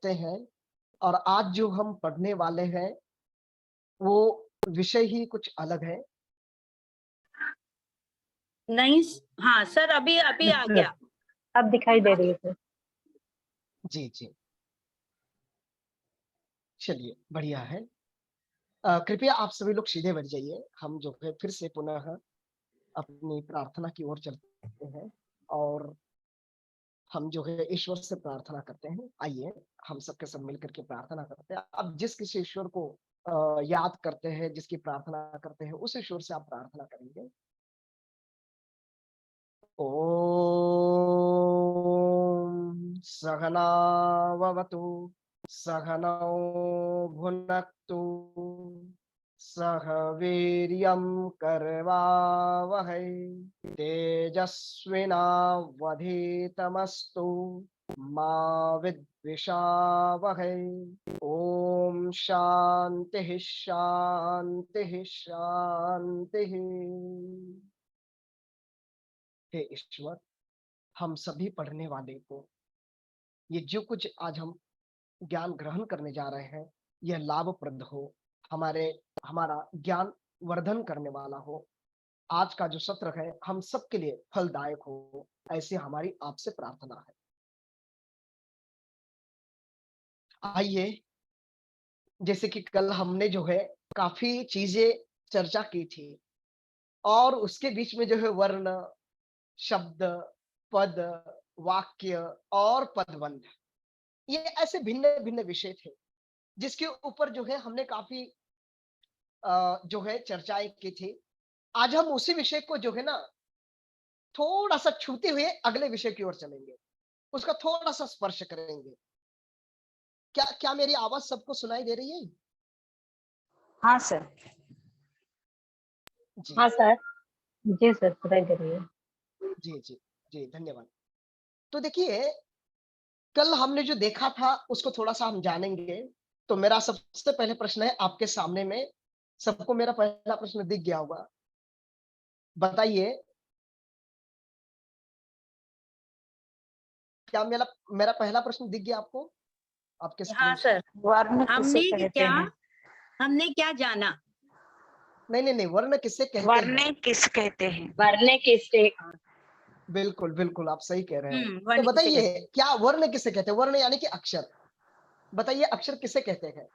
पढ़ते हैं और आज जो हम पढ़ने वाले हैं वो विषय ही कुछ अलग है। नहीं, हाँ सर, अभी आ गया, अब दिखाई दे रही है सर। जी जी, चलिए बढ़िया है। कृपया आप सभी लोग सीधे बैठ जाइए। हम जो है फिर से पुनः अपनी प्रार्थना की ओर चलते हैं और हम जो है ईश्वर से प्रार्थना करते हैं। आइए हम सबके सब मिलकर के प्रार्थना करते हैं। अब जिस किसी ईश्वर को याद करते हैं, जिसकी प्रार्थना करते हैं, उस ईश्वर से आप प्रार्थना करेंगे। ओम सहना भवतु सहनौ भुनक्तु सह वीर्यं करवावहै तेजस्विनावधीतमस्तु मा विद्विषावहै। ओम शांति शांति शांति। हे ईश्वर, हम सभी पढ़ने वाले को ये जो कुछ आज हम ज्ञान ग्रहण करने जा रहे हैं यह लाभप्रद हो, हमारा ज्ञान वर्धन करने वाला हो। आज का जो सत्र है हम सबके लिए फलदायक हो, ऐसे हमारी आपसे प्रार्थना है। आइए, जैसे कि कल हमने जो है काफी चीजें चर्चा की थी और उसके बीच में जो है वर्ण, शब्द, पद, वाक्य और पदबंध, ये ऐसे भिन्न भिन्न विषय थे जिसके ऊपर जो है हमने काफी जो है चर्चाएं की थी। आज हम उसी विषय को जो है ना थोड़ा सा छूते हुए अगले विषय की ओर चलेंगे, उसका थोड़ा सा स्पर्श करेंगे। क्या क्या मेरी आवाज सबको सुनाई दे रही है? हाँ सर। जी हाँ सर, जी सर, सुनाई दे रही है। जी जी जी, धन्यवाद। तो देखिए, कल हमने जो देखा था उसको थोड़ा सा हम जानेंगे। तो मेरा सबसे पहले प्रश्न है आपके सामने में, सबको मेरा पहला प्रश्न दिख गया होगा। बताइए, क्या मेरा मेरा पहला प्रश्न दिख गया आपको आपके हाँ स्क्रीन? सर, वर्ण किसे हमने कहते क्या हैं? हमने क्या जाना? नहीं नहीं नहीं, वर्ण किसे कहते हैं? वर्ण किस कहते हैं? वर्ण किसे? बिल्कुल बिल्कुल, आप सही कह रहे हैं। तो वर्ण किसे कहते बताइए, हैं? क्या वर्ण किसे कहते हैं? वर्ण यानी कि अक्षर। बताइए, अक्षर किसे कहते हैं?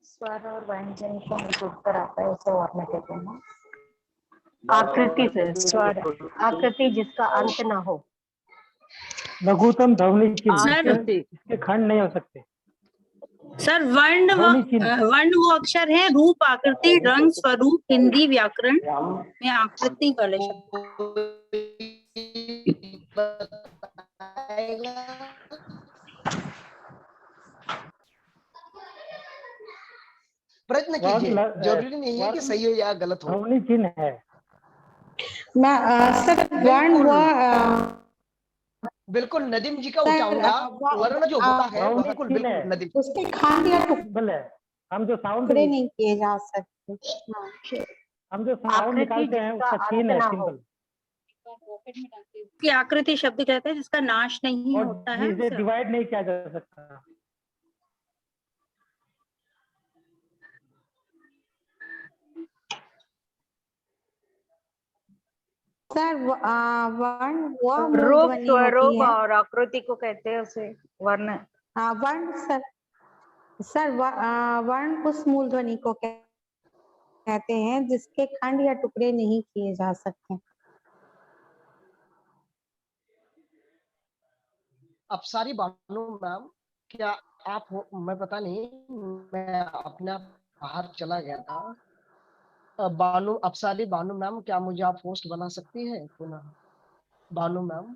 स्वर और व्यंजन को मिलकर आता है, उसे वर्ण कहते हैं। आकृति से, स्वर आकृति जिसका अंत ना हो। लघुतम ध्वनि चिन्ह, सर, इसके खंड नहीं हो सकते। सर वर्ण ध्वनि चिन्ह। वर्ण वो अक्षर है, रूप, आकृति, रंग, स्वरूप, हिंदी व्याकरण में आकृति वाले शब्द। प्रयत्न कीजिए, वर्ण जरूरी नहीं है कि सही हो या गलत हो। ध्वनि चिन्ह है। सर वर्ण बिल्कुल नदीम जी का उठाऊंगा। वर्ण जो होता है ध्वनि बिल्कुल चिन्ह बिल्कुल है। नदीम। उसके खांड या सिंबल है। हम जो साउंड टुकड़े नहीं किए जा सकते। हम जो साउंड आकृति निकालते हैं जिसका उसका चिन्ह अंत है, ना हो। सिंबल। की आकृति शब्द कहते हैं जिसका नाश नहीं और होता है जिसे सर। डिवाइड नहीं किया जा सकता। सर वर्ण वह रूप, मूर्धन्य होती स्वरूप है। और आकृति को कहते हैं उसे वर्ण। वर्ण सर वर्ण उस मूर्धन्य को कहते हैं जिसके खंड या टुकड़े नहीं किए जा सकते। अब सारी बानू मैम, क्या आप हो? मैं पता नहीं, मैं अपने आप बाहर चला गया था। बानू अफसारी बानू मैम, क्या मुझे आप होस्ट बना सकती हैं पुनः? बानू मैम,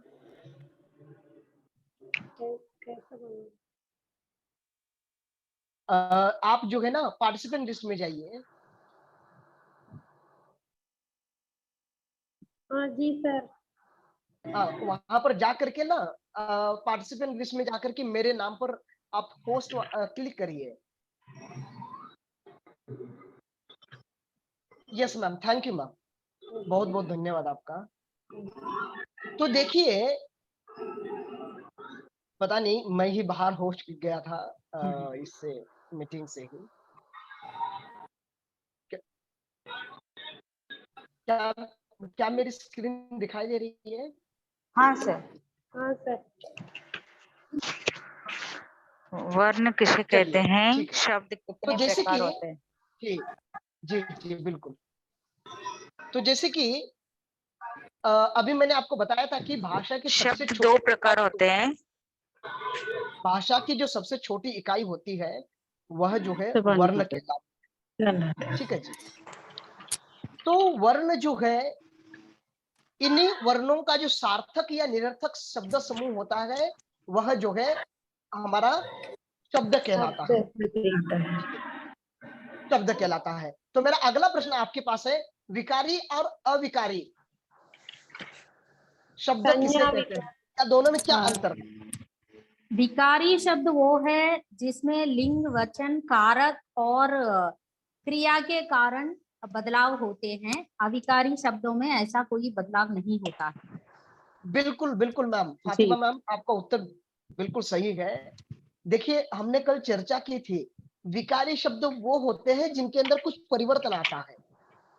आप जो है ना पार्टिसिपेंट लिस्ट में जाइए। जी सर। वहां पर जा करके ना पार्टिसिपेंट लिस्ट में जाकर के मेरे नाम पर आप होस्ट क्लिक करिए। Yes ma'am, thank you ma'am, बहुत बहुत धन्यवाद आपका। तो देखिए, पता नहीं मैं ही बाहर हो गया था इससे मीटिंग से ही। क्या क्या मेरी स्क्रीन दिखाई दे रही है? हाँ सर। हाँ सर। वर्ण किसे कहते चलिए, हैं, ठीक है। शब्द तो कितने जैसे प्रकार कि होते हैं? जी, जी, जी, बिल्कुल। तो जैसे कि अभी मैंने आपको बताया था कि भाषा की सबसे शब्द छोटी दो प्रकार होते हैं। भाषा की जो सबसे छोटी इकाई होती है, वह जो है सुभान वर्ण अल्लाह। कहलाता है। ठीक है जी। तो वर्ण जो है, इन्हीं वर्णों का जो सार्थक या निरर्थक शब्द समूह होता है, वह जो है हमारा शब्द कहलाता है। शब्द कहलाता है। तो मेरा अगला प्रश्न आपके पास है, विकारी और अविकारी शब्द किसे कहते हैं? या दोनों में क्या अंतर है? विकारी शब्द वो है जिसमें लिंग, वचन, कारक और क्रिया के कारण बदलाव होते हैं। अविकारी शब्दों में ऐसा कोई बदलाव नहीं होता है। बिल्कुल, बिल्कुल मैम। फातिमा मैम, आपका उत्तर बिल्कुल सही है। देखिए, हमने कल चर्चा की थी, विकारी शब्द वो होते हैं जिनके अंदर कुछ परिवर्तन आता है।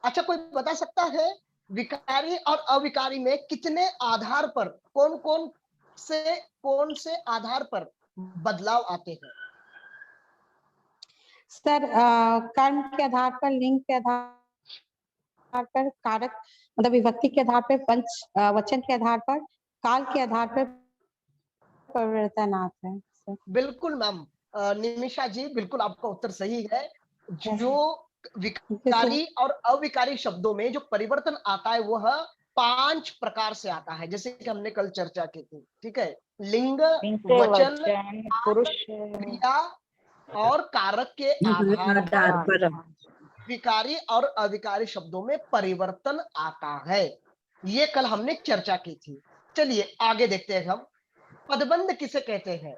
अच्छा, कोई बता सकता है विकारी और अविकारी में कितने आधार पर, कौन से आधार पर बदलाव आते हैं? सर कर्म के आधार पर, लिंग के आधार पर, कारक मतलब विभक्ति के आधार पर, वचन के आधार पर, काल के आधार पर परिवर्तन आते हैं सर। बिल्कुल मैम, निमिषा जी, बिल्कुल आपका उत्तर सही है। जो विकारी और अविकारी शब्दों में जो परिवर्तन आता है, वह 5 प्रकार से आता है, जैसे कि हमने कल चर्चा की थी। ठीक है, लिंग, वचन, पुरुष, क्रिया और कारक के आधार पर विकारी और अविकारी शब्दों में परिवर्तन आता है। ये कल हमने चर्चा की थी। चलिए आगे देखते हैं हम, पदबंध किसे कहते हैं?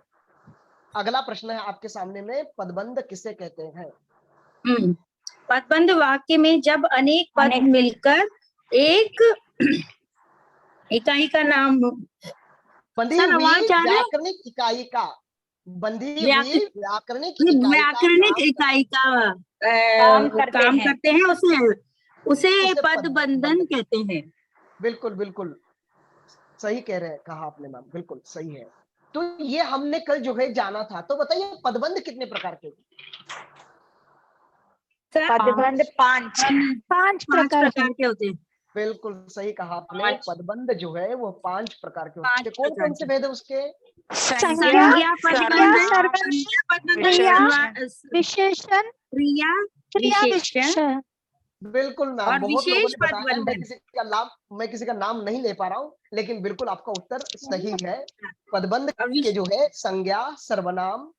अगला प्रश्न है आपके सामने में, पदबंध किसे कहते हैं? पदबंध वाक्य में जब अनेक पद मिलकर एक इकाई का नाम बंधी सर, हुई आवाज आ रही है? व्याकरणिक इकाई का, बंधी हुई व्याकरणिक इकाई का व्याकरणिक इकाई का काम करते हैं, उसे उसे पदबंधन कहते हैं। बिल्कुल, बिल्कुल सही कह रहे हैं, कहा आपने मैम, बिल्कुल सही है। तो ये हमने कल जो है जाना था। तो बताइए, पदबंध कितने प्रकार के? पदबंध 5 प्रकार के होते हैं। बिल्कुल सही कहा आपने, पदबंध जो है वो 5 प्रकार के होते हैं। कौन प्रकार कौन से भेद है उसके? संज्ञा पदबंध, विशेषण, क्रिया विशेषण बिल्कुल मैम, और बहुत लोगों विशेष ने बताया। मैं पदबंधन। किसी का नाम नहीं ले पा रहा हूँ, लेकिन बिल्कुल आपका उत्तर सही है। पदबंध के जो है संज्ञा, सर्वनाम,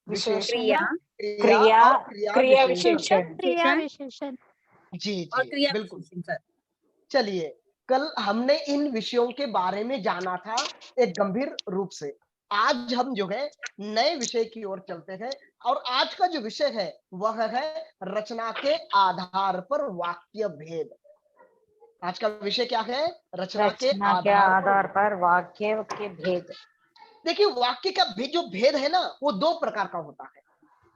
विशेषण, क्रिया और क्रिया विशेषण। जी, और जी, क्रिया बिल्कुल। विशेषण सर। चलिए, कल हमने इन विषयों के बारे में जाना था एक गंभीर रूप से। आज हम जो है नए विषय की ओर चलते हैं, और आज का जो विषय है वह है रचना के आधार पर वाक्य भेद। आज का विषय क्या है? रचना के आधार पर वाक्य के भेद। देखिए, वाक्य का जो भेद है ना, वो 2 प्रकार का होता है।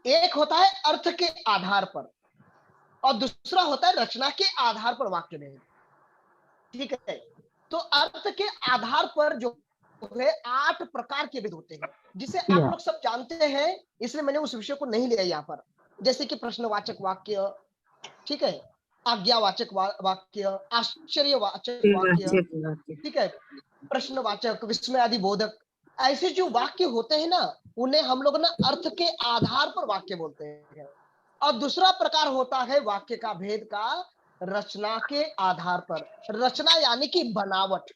एक होता है अर्थ के आधार पर, और दूसरा होता है रचना के आधार पर वाक्य भेद। ठीक है, तो अर्थ के आधार पर जो है 8 प्रकार के भेद होते हैं, जिसे आप लोग सब जानते हैं, इसलिए मैंने उस विषय को नहीं लिया यहाँ पर। जैसे कि प्रश्नवाचक वाक्य, ठीक है, आज्ञावाचक वाक्य, आश्चर्यवाचक वाक्य, ठीक है, प्रश्नवाचक, विस्मयादि बोधक। ऐसे जो वाक्य होते हैं ना, उन्हें हम लोग ना अर्थ के आधार पर वाक्य बोलते हैं। और दूसरा प्रकार होता है वाक्य का भेद का रचना के आधार पर। रचना यानी कि बनावट।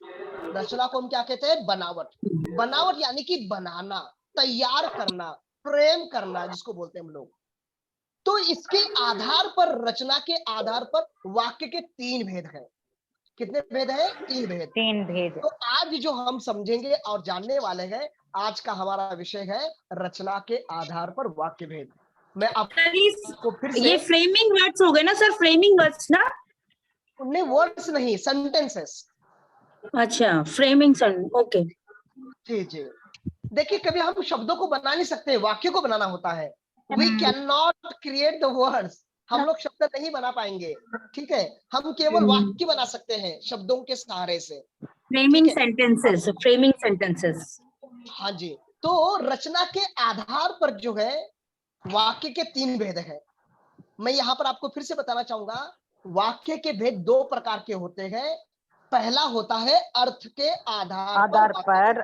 रचना को हम क्या कहते हैं? बनावट। बनावट यानी कि बनाना, तैयार करना, फ्रेम करना, जिसको बोलते हैं हम लोग। तो इसके आधार पर, रचना के आधार पर वाक्य के 3 भेद हैं। कितने भेद हैं? 3 भेद। 3 भेद। तो आज जो हम समझेंगे और जानने वाले हैं, आज का हमारा विषय है रचना के आधार पर वाक्य भेद। मैं आपको फिर से, ये फ्रेमिंग वर्ड्स हो गए ना सर, फ्रेमिंग वर्ड्स ना? नहीं वर्ड्स नहीं, सेंटेंसेस। अच्छा, फ्रेमिंग सेंटेंस, ओके। जी जी। देखिए कभी हम शब्दों को बना नहीं सकते, वाक्य को बनाना होता है। We can not create the words, हम लोग शब्द नहीं बना पाएंगे, ठीक है। हम केवल वाक्य बना सकते हैं शब्दों के सहारे से, ठीक फ्रेमिंग है। Sentences, framing sentences. हाँ जी। तो रचना के आधार पर जो है वाक्य के 3 भेद हैं। मैं यहाँ पर आपको फिर से बताना चाहूंगा, वाक्य के भेद 2 प्रकार के होते हैं। पहला होता है अर्थ के आधार पर,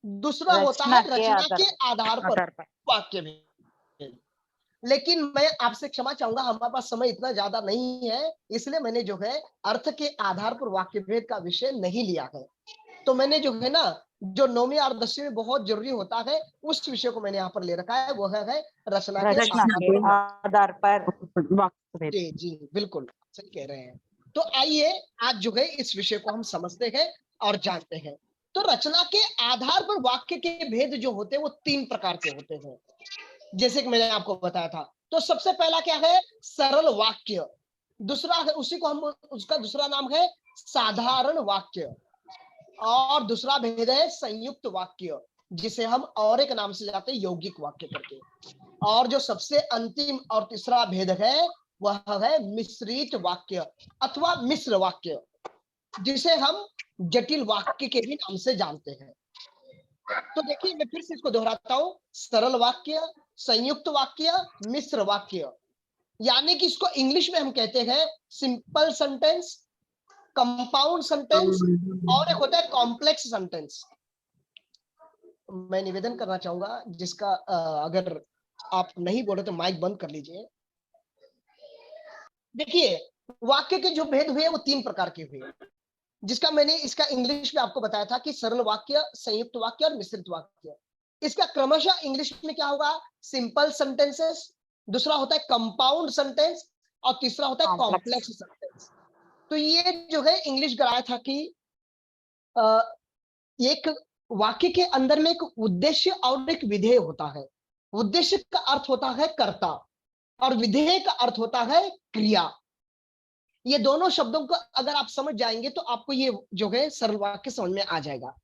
दूसरा होता है रचना के आधार पर वाक्य भेद। लेकिन मैं आपसे क्षमा चाहूंगा, हमारे पास समय इतना ज्यादा नहीं है, इसलिए मैंने जो है अर्थ के आधार पर वाक्य भेद का विषय नहीं लिया है। तो मैंने जो है ना, जो 9वीं और 10वीं में बहुत जरूरी होता है, उस विषय को मैंने यहाँ पर ले रखा है, वो है रचना के आधार पर। जी जी बिल्कुल सही कह रहे हैं। तो आइए आज जो है इस विषय को हम समझते हैं और जानते हैं। तो रचना के आधार पर वाक्य के भेद जो होते हैं वो 3 प्रकार के होते हैं, जैसे कि मैंने आपको बताया था। तो सबसे पहला क्या है, सरल वाक्य। दूसरा है, उसी को हम, उसका दूसरा नाम है साधारण वाक्य। और दूसरा भेद है संयुक्त वाक्य, जिसे हम और एक नाम से जाते हैं यौगिक वाक्य करके। और जो सबसे अंतिम और तीसरा भेद है वह है मिश्रित वाक्य अथवा मिश्र वाक्य, जिसे हम जटिल वाक्य के भी नाम से जानते हैं। तो देखिए मैं फिर से इसको दोहराता हूं, सरल वाक्य, संयुक्त वाक्य, मिश्र वाक्य। यानी कि इसको इंग्लिश में हम कहते हैं सिंपल सेंटेंस, कंपाउंड सेंटेंस, और एक होता है कॉम्प्लेक्स सेंटेंस। मैं निवेदन करना चाहूंगा, जिसका अगर आप नहीं बोले तो माइक बंद कर लीजिए। देखिए वाक्य के जो भेद हुए वो 3 प्रकार के हुए, जिसका मैंने इसका इंग्लिश में आपको बताया था कि सरल वाक्य, संयुक्त वाक्य और मिश्रित वाक्य। इसका क्रमशः इंग्लिश में क्या होगा, सिंपल सेंटेंसेस, दूसरा होता है कंपाउंड सेंटेंस, और तीसरा होता है कॉम्प्लेक्स सेंटेंस। तो ये जो है इंग्लिश कराया था कि एक वाक्य के अंदर में एक उद्देश्य और एक विधेय होता है। उद्देश्य का अर्थ होता है कर्ता और विधेय का अर्थ होता है क्रिया। ये दोनों शब्दों को अगर आप समझ जाएंगे तो आपको ये जो है सरल वाक्य समझ में आ जाएगा।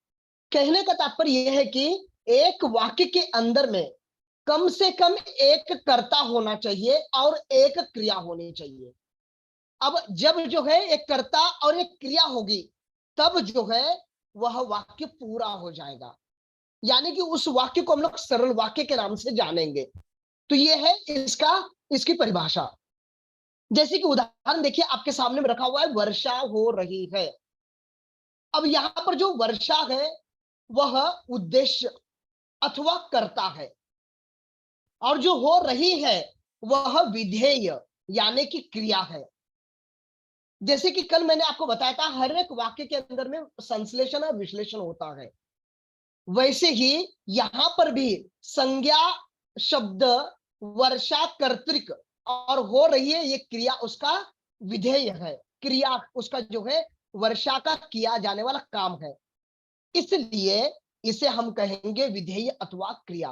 कहने का तात्पर्य यह है कि एक वाक्य के अंदर में कम से कम एक कर्ता होना चाहिए और एक क्रिया होनी चाहिए। अब जब जो है एक कर्ता और एक क्रिया होगी, तब जो है वह वाक्य पूरा हो जाएगा, यानी कि उस वाक्य को हम लोग सरल वाक्य के नाम से जानेंगे। तो ये है इसकी परिभाषा। जैसे कि उदाहरण देखिए आपके सामने में रखा हुआ है, वर्षा हो रही है। अब यहां पर जो वर्षा है वह उद्देश्य अथवा कर्ता है, और जो हो रही है वह विधेय यानी कि क्रिया है। जैसे कि कल मैंने आपको बताया था, हर एक वाक्य के अंदर में संश्लेषण और विश्लेषण होता है, वैसे ही यहां पर भी संज्ञा शब्द वर्षा कर्तृक और हो रही है, ये क्रिया उसका विधेय है, क्रिया उसका जो है वर्षा का किया जाने वाला काम है, इसलिए इसे हम कहेंगे विधेय अथवा क्रिया।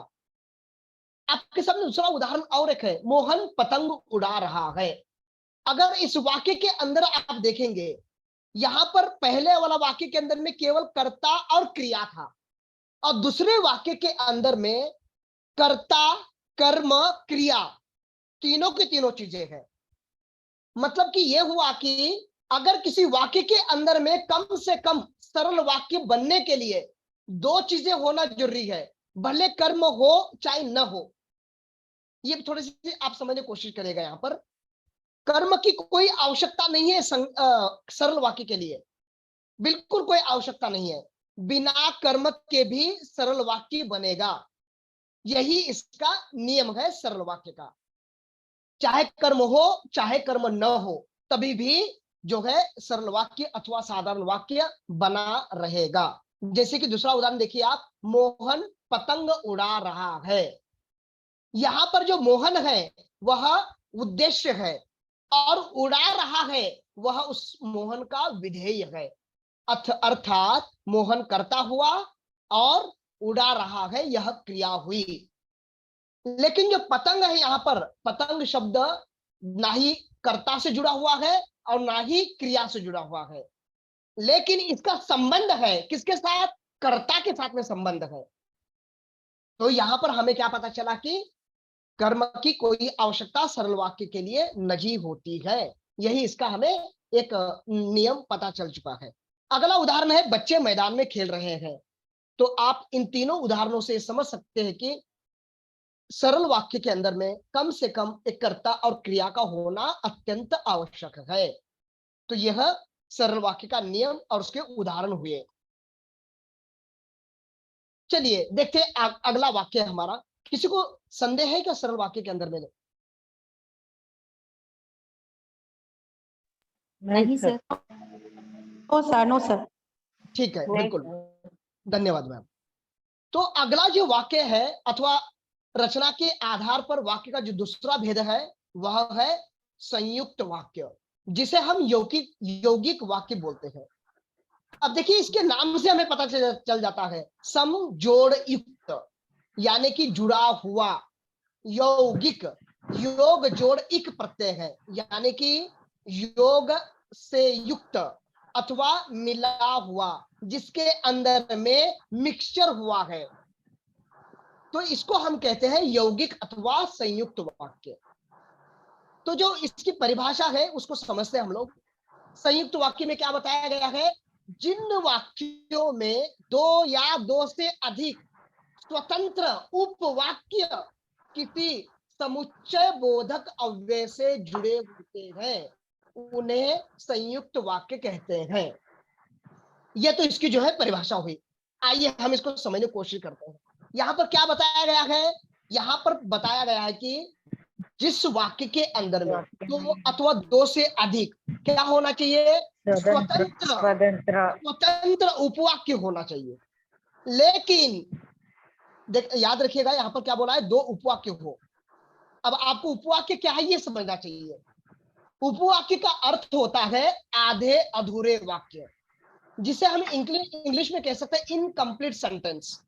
आपके सामने दूसरा उदाहरण और एक है, मोहन पतंग उड़ा रहा है। अगर इस वाक्य के अंदर आप देखेंगे, यहां पर पहले वाला वाक्य के अंदर में केवल कर्ता और क्रिया था, और दूसरे वाक्य के अंदर में कर्ता, कर्म, क्रिया तीनों की तीनों चीजें हैं। मतलब कि यह हुआ कि अगर किसी वाक्य के अंदर में कम से कम सरल वाक्य बनने के लिए 2 चीजें होना जरूरी है, भले कर्म हो चाहे न हो। ये थोड़ी सी आप समझने की कोशिश करेगा, यहां पर कर्म की कोई आवश्यकता नहीं है सरल वाक्य के लिए, बिल्कुल कोई आवश्यकता नहीं है। बिना कर्म के भी सरल वाक्य बनेगा, यही इसका नियम है सरल वाक्य का। चाहे कर्म हो चाहे कर्म न हो, तभी भी जो है सरल वाक्य अथवा साधारण वाक्य बना रहेगा। जैसे कि दूसरा उदाहरण देखिए आप, मोहन पतंग उड़ा रहा है। यहां पर जो मोहन है वह उद्देश्य है, और उड़ा रहा है वह उस मोहन का विधेय है। अर्थात मोहन करता हुआ और उड़ा रहा है, यह क्रिया हुई। लेकिन जो पतंग है, यहां पर पतंग शब्द ना ही कर्ता से जुड़ा हुआ है और ना ही क्रिया से जुड़ा हुआ है, लेकिन इसका संबंध है किसके साथ? कर्ता के साथ में संबंध है। तो यहां पर हमें क्या पता चला कि कर्म की कोई आवश्यकता सरल वाक्य के लिए नहीं होती है। यही इसका हमें एक नियम पता चल चुका है। अगला उदाहरण है, बच्चे मैदान में खेल रहे हैं। तो आप इन तीनों उदाहरणों से समझ सकते हैं कि सरल वाक्य के अंदर में कम से कम एक कर्ता और क्रिया का होना अत्यंत आवश्यक है। तो यह सरल वाक्य का नियम और उसके उदाहरण हुए। चलिए देखते हैं अगला वाक्य है हमारा। किसी को संदेह है क्या सरल वाक्य के अंदर में? नहीं sir. No sir, no sir. ठीक है, नहीं बिल्कुल, सर। धन्यवाद मैम। तो अगला जो वाक्य है अथवा रचना के आधार पर वाक्य का जो दूसरा भेद है वह है संयुक्त वाक्य, जिसे हम यौगिक वाक्य बोलते हैं। अब देखिए इसके नाम से हमें पता चल जाता है, सम जोड़ युक्त यानी कि जुड़ा हुआ। यौगिक, योग जोड़ इक प्रत्यय है, यानी कि योग से युक्त अथवा मिला हुआ, जिसके अंदर में मिक्सचर हुआ है, तो इसको हम कहते हैं यौगिक अथवा संयुक्त वाक्य। तो जो इसकी परिभाषा है उसको समझते हैं हम लोग। संयुक्त वाक्य में क्या बताया गया है? जिन वाक्यों में दो या दो से अधिक स्वतंत्र उपवाक्य किसी समुच्चय बोधक अव्यय से जुड़े होते हैं उन्हें संयुक्त वाक्य कहते हैं। यह तो इसकी जो है परिभाषा हुई। आइए हम इसको समझने की कोशिश करते हैं। यहाँ पर क्या बताया गया है? यहाँ पर बताया गया है कि जिस वाक्य के अंदर में दो अथवा दो से अधिक क्या होना चाहिए? स्वतंत्र उपवाक्य होना चाहिए। लेकिन याद रखिएगा यहाँ पर क्या बोला है? दो उपवाक्य हो। अब आपको उपवाक्य क्या है ये समझना चाहिए। उपवाक्य का अर्थ होता है आधे अधूरे वाक्य, जिसे हम इंग्लिश में कह सकते हैं इनकम्प्लीट सेंटेंस।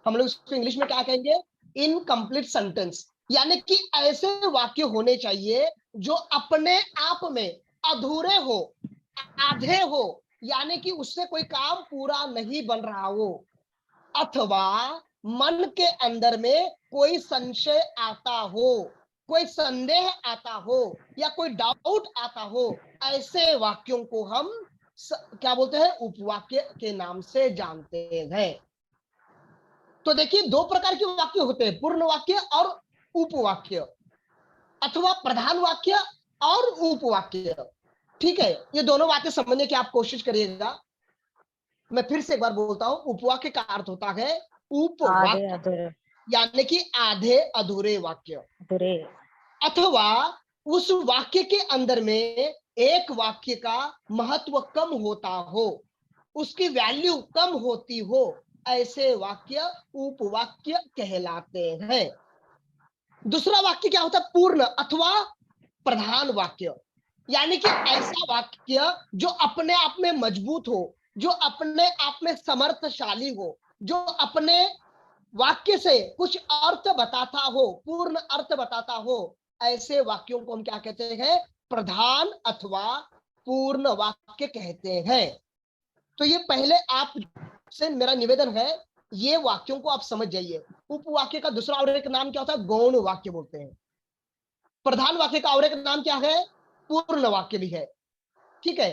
हम लोग इसको इंग्लिश में क्या कहेंगे? Incomplete sentence. यानी कि ऐसे वाक्य होने चाहिए जो अपने आप में अधूरे हो, आधे हो, यानी कि उससे कोई काम पूरा नहीं बन रहा हो, अथवा मन के अंदर में कोई संशय आता हो, कोई संदेह आता हो या कोई डाउट आता हो। ऐसे वाक्यों को हम क्या बोलते हैं? उपवाक्य के नाम से जानते हैं। तो देखिए दो प्रकार के वाक्य होते हैं, पूर्ण वाक्य और उपवाक्य, अथवा प्रधान वाक्य और उपवाक्य। ठीक है, ये दोनों बातें समझने की आप कोशिश करिएगा। मैं फिर से एक बार बोलता हूं, उपवाक्य का अर्थ होता है उपवाक्य, यानी कि आधे अधूरे वाक्य, अथवा उस वाक्य के अंदर में एक वाक्य का महत्व कम होता हो, उसकी वैल्यू कम होती हो, ऐसे वाक्य उपवाक्य कहलाते हैं। दूसरा वाक्य क्या होता है? पूर्ण अथवा प्रधान वाक्य, यानी कि ऐसा वाक्य जो अपने आप में मजबूत हो, जो अपने आप में समर्थशाली हो, जो अपने वाक्य से कुछ अर्थ बताता हो, पूर्ण अर्थ बताता हो। ऐसे वाक्यों को हम क्या कहते हैं? प्रधान अथवा पूर्ण वाक्य कहते हैं। तो ये पहले आप से मेरा निवेदन है, ये वाक्यों को आप समझ जाइए। उपवाक्य का दूसरा और एक नाम क्या होता है? गौण वाक्य बोलते हैं। प्रधान वाक्य का और एक नाम क्या है? पूर्ण वाक्य भी है। ठीक है,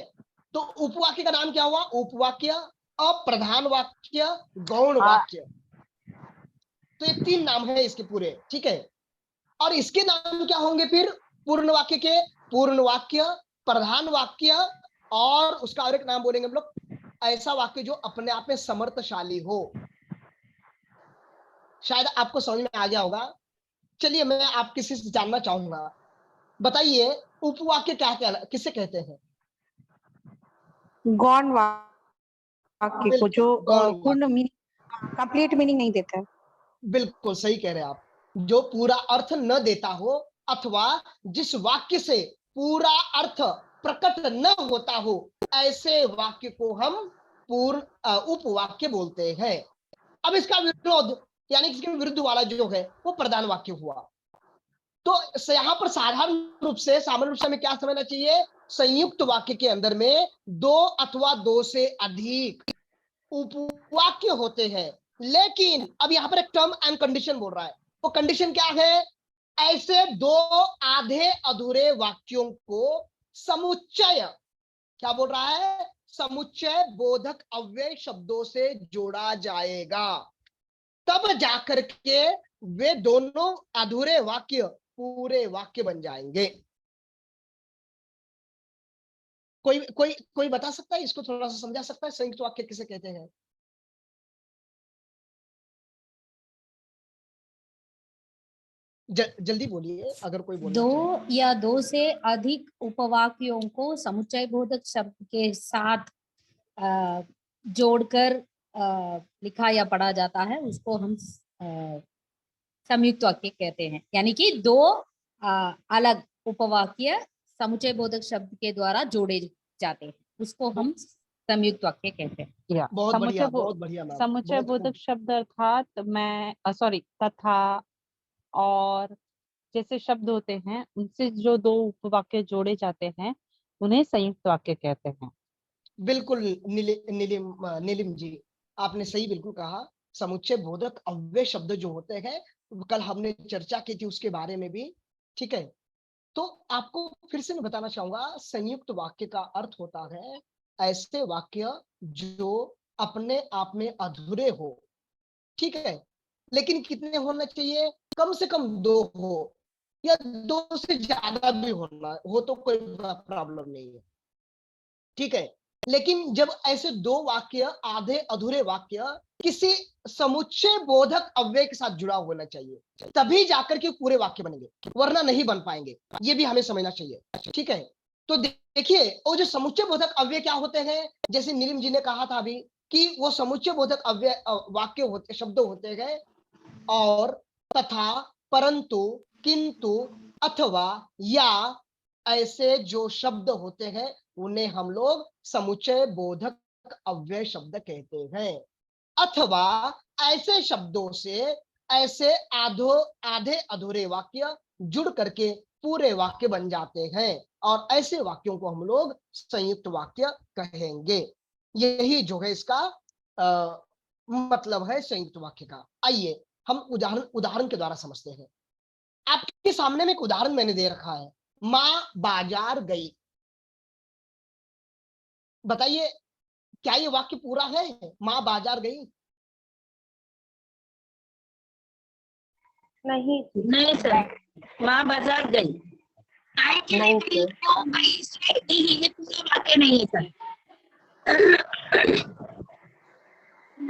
तो उपवाक्य का नाम क्या हुआ? उपवाक्य, अप्रधान वाक्य, गौण वाक्य। तो ये तीन नाम है इसके पूरे। ठीक है, और इसके नाम क्या होंगे फिर? पूर्ण वाक्य के पूर्ण वाक्य, प्रधान वाक्य, और उसका और एक नाम बोलेंगे हम लोग ऐसा वाक्य जो अपने आप में समर्थशाली हो। शायद आपको समझ में आ गया होगा। चलिए मैं आप किसी से जानना चाहूंगा, बताइए उपवाक्य क्या किसे कहते हैं? गौण वाक्य को, जो गौण पूर्ण मीनिंग, कंप्लीट मीनिंग नहीं देता है। बिल्कुल सही कह रहे हैं आप, जो पूरा अर्थ न देता हो, अथवा जिस वाक्य से पूरा अर्थ प्रकट न होता हो, ऐसे वाक्य को हम पूर्ण उपवाक्य बोलते हैं। अब इसका विरोध यानी इसके विरुद्ध वाला जो है वो प्रधान वाक्य हुआ। तो यहाँ पर सामान्य रूप से हमें क्या समझना चाहिए? संयुक्त वाक्य के अंदर में दो अथवा दो से अधिक उपवाक्य होते हैं, लेकिन अब यहां पर एक टर्म एंड कंडीशन बोल रहा है। वो कंडीशन क्या है? ऐसे दो आधे अधूरे वाक्यों को समुच्चय, क्या बोल रहा है? समुच्चय बोधक अव्यय शब्दों से जोड़ा जाएगा, तब जाकर के वे दोनों अधूरे वाक्य पूरे वाक्य बन जाएंगे। कोई कोई कोई बता सकता है इसको, थोड़ा सा समझा सकता है संयुक्त वाक्य किसे कहते हैं? जल्दी बोलिए अगर कोई बोलना चाहे। दो या दो से अधिक उपवाक्यों को समुच्चय बोधक शब्द के साथ जोड़कर लिखा या पढ़ा जाता है, उसको हम संयुक्त वाक्य कहते हैं। यानी कि दो अलग उपवाक्य समुच्चय बोधक शब्द के द्वारा जोड़े जाते हैं, उसको हम संयुक्त वाक्य कहते हैं। बहुत बढ़िया, बहुत बढ़िया मैम, समुच्चय बहुत बोधक खूब। शब्द अर्थात मैं सॉरी तथा और जैसे शब्द होते हैं, उनसे जो दो उपवाक्य जोड़े जाते हैं उन्हें संयुक्त वाक्य कहते हैं। बिल्कुल नीलिम जी, आपने सही बिल्कुल कहा। समुच्चय बोधक अव्यय शब्द जो होते हैं, कल हमने चर्चा की थी उसके बारे में भी, ठीक है। तो आपको फिर से मैं बताना चाहूंगा, संयुक्त वाक्य का अर्थ होता है ऐसे वाक्य जो अपने आप में अधूरे हो, ठीक है, लेकिन कितने होना चाहिए? कम से कम दो हो, या दो से ज्यादा भी होना हो तो कोई प्रॉब्लम नहीं है, ठीक है। लेकिन जब ऐसे दो वाक्य आधे अधूरे वाक्य किसी समुच्चय बोधक अव्यय के साथ जुड़ा होना चाहिए, तभी जाकर के पूरे वाक्य बनेंगे, वरना नहीं बन पाएंगे। ये भी हमें समझना चाहिए, ठीक है। तो देखिए, वो जो समुच्चय बोधक अव्यय क्या होते हैं, जैसे नीलिम जी ने कहा था अभी कि वो समुच्चय बोधक अव्यय वाक्य होते, शब्द होते हैं, और तथा, परंतु, किंतु, अथवा, या ऐसे जो शब्द होते हैं उन्हें हम लोग समुच्चय बोधक अव्यय शब्द कहते हैं। अथवा ऐसे शब्दों से ऐसे आधे अधूरे वाक्य जुड़ करके पूरे वाक्य बन जाते हैं, और ऐसे वाक्यों को हम लोग संयुक्त वाक्य कहेंगे। यही जो है इसका मतलब है संयुक्त वाक्य का। आइए हम उदाहरण के द्वारा समझते हैं। आपके सामने में एक उदाहरण मैंने दे रखा है, मां बाजार गई। बताइए, क्या ये वाक्य पूरा है? मां बाजार गई? नहीं नहीं सर, माँ बाजार गई। काय के लिए गई, क्यों गई, इसलिए गई, ये पूरा वाक्य नहीं है सर।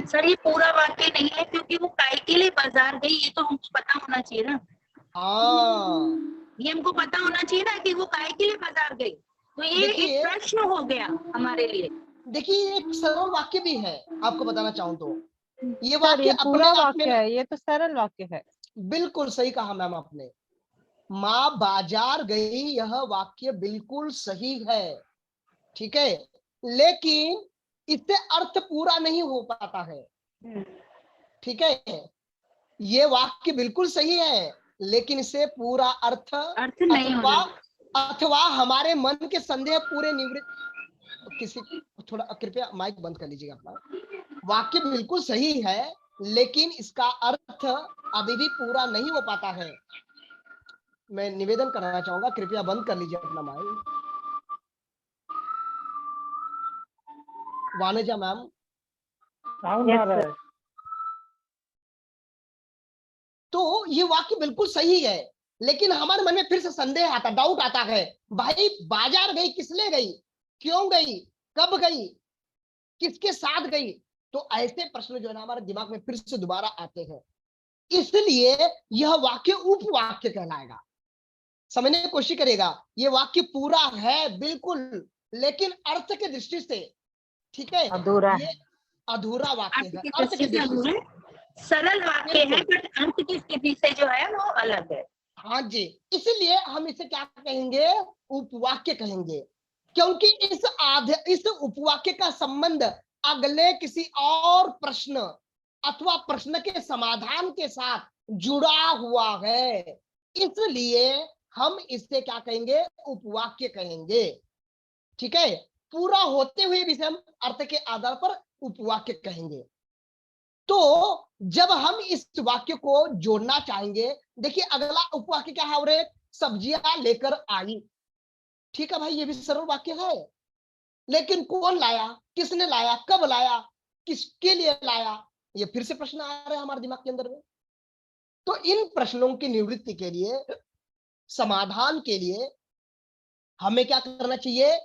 सर ये पूरा वाक्य नहीं है, क्योंकि वो काय के लिए बाजार गई, ये तो हमको पता होना चाहिए ना। ये हमको पता होना चाहिए ना कि वो काय के लिए बाजार गई, तो ये एक प्रश्न हो गया हमारे लिए। देखिए, एक सरल वाक्य भी है, आपको बताना चाहूं तो ये सर वाक्य ये अपने पूरा आप में वाक्य है, ये तो सरल वाक्य है। बिल्कुल सही कहा मैम आपने, मां बाजार गई, यह वाक्य बिल्कुल सही है, ठीक है, लेकिन इससे अर्थ पूरा नहीं हो पाता है, ठीक है। ये वाक्य बिल्कुल सही है, लेकिन इससे पूरा अर्थ नहीं हो रहा। अथवा हमारे मन के संदेह पूरे निवृत्त। किसी थोड़ा कृपया माइक बंद कर लीजिएगा अपना। वाक्य बिल्कुल सही है, लेकिन इसका अर्थ अभी भी पूरा नहीं हो पाता है। मैं निवेदन करना चाहूंगा, कृपया बंद कर लीजिए अपना माइक। वाणिजा मैम, साउंड आ रहा है। तो ये वाक्य बिल्कुल सही है, लेकिन हमारे मन में फिर से संदेह आता, डाउट आता है, भाई बाजार गई किस लिए गई, क्यों गई, कब गई, किसके साथ गई? तो ऐसे प्रश्न जो है ना हमारे दिमाग में फिर से दोबारा आते हैं, इसलिए यह वाक्य उपवाक्य कहलाएगा। समझने की कोशिश करेगा, ये वाक्य पूरा है बिल्कुल, लेकिन अर्थ के दृष्टि से, ठीक है, अधूरा ये अधूरा वाक्य है, अर्थ दृष्टि की से दृष्टि से सरल वाक्य है, बट अर्थ की स्थिति से जो है वो अलग है। हाँ जी, इसलिए हम इसे क्या कहेंगे, उपवाक्य कहेंगे, क्योंकि इस उपवाक्य का संबंध अगले किसी और प्रश्न अथवा प्रश्न के समाधान के साथ जुड़ा हुआ है, इसलिए हम इसे क्या कहेंगे, उपवाक्य कहेंगे। ठीक है, पूरा होते हुए भी हम अर्थ के आधार पर उपवाक्य कहेंगे। तो जब हम इस वाक्य को जोड़ना चाहेंगे, देखिए अगला उपवाक्य क्या है, और सब्जियां लेकर आई। ठीक है भाई, ये भी सरल वाक्य है, लेकिन कौन लाया, किसने लाया, कब लाया, किसके लिए लाया, ये फिर से प्रश्न आ रहे हैं हमारे दिमाग के अंदर में। तो इन प्रश्नों की निवृत्ति के लिए, समाधान के लिए हमें क्या करना चाहिए,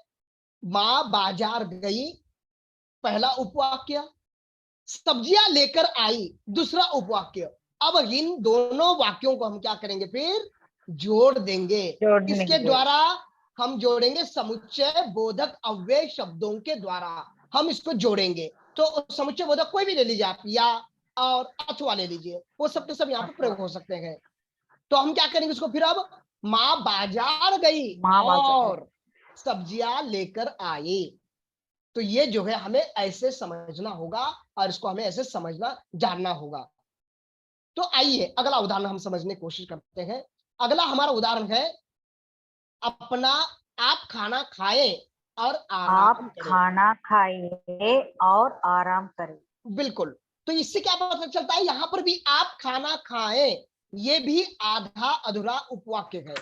मां बाजार गई पहला उपवाक्य, सब्जियां लेकर आई दूसरा उपवाक्य। अब इन दोनों वाक्यों को हम क्या करेंगे, फिर जोड़ देंगे। इसके द्वारा हम जोड़ेंगे समुच्चय बोधक अव्यय शब्दों के द्वारा हम इसको जोड़ेंगे। तो समुच्चय बोधक कोई भी ले लीजिए आप, या और अथवा ले लीजिए, वो सब के सब यहाँ पर प्रयोग हो सकते हैं। तो हम क्या करेंगे इसको, फिर अब माँ बाजार गई और सब्जियां लेकर आई। तो ये जो है हमें ऐसे समझना होगा, और इसको हमें ऐसे समझना जानना होगा। तो आइए अगला उदाहरण हम समझने की कोशिश करते हैं। अगला हमारा उदाहरण है, अपना आप खाना खाएं और आराम करें। खाना खाइए और आराम करें। बिल्कुल। तो इससे क्या पता चलता है, यहां पर भी आप खाना खाएं, ये भी आधा अधूरा उपवाक्य है।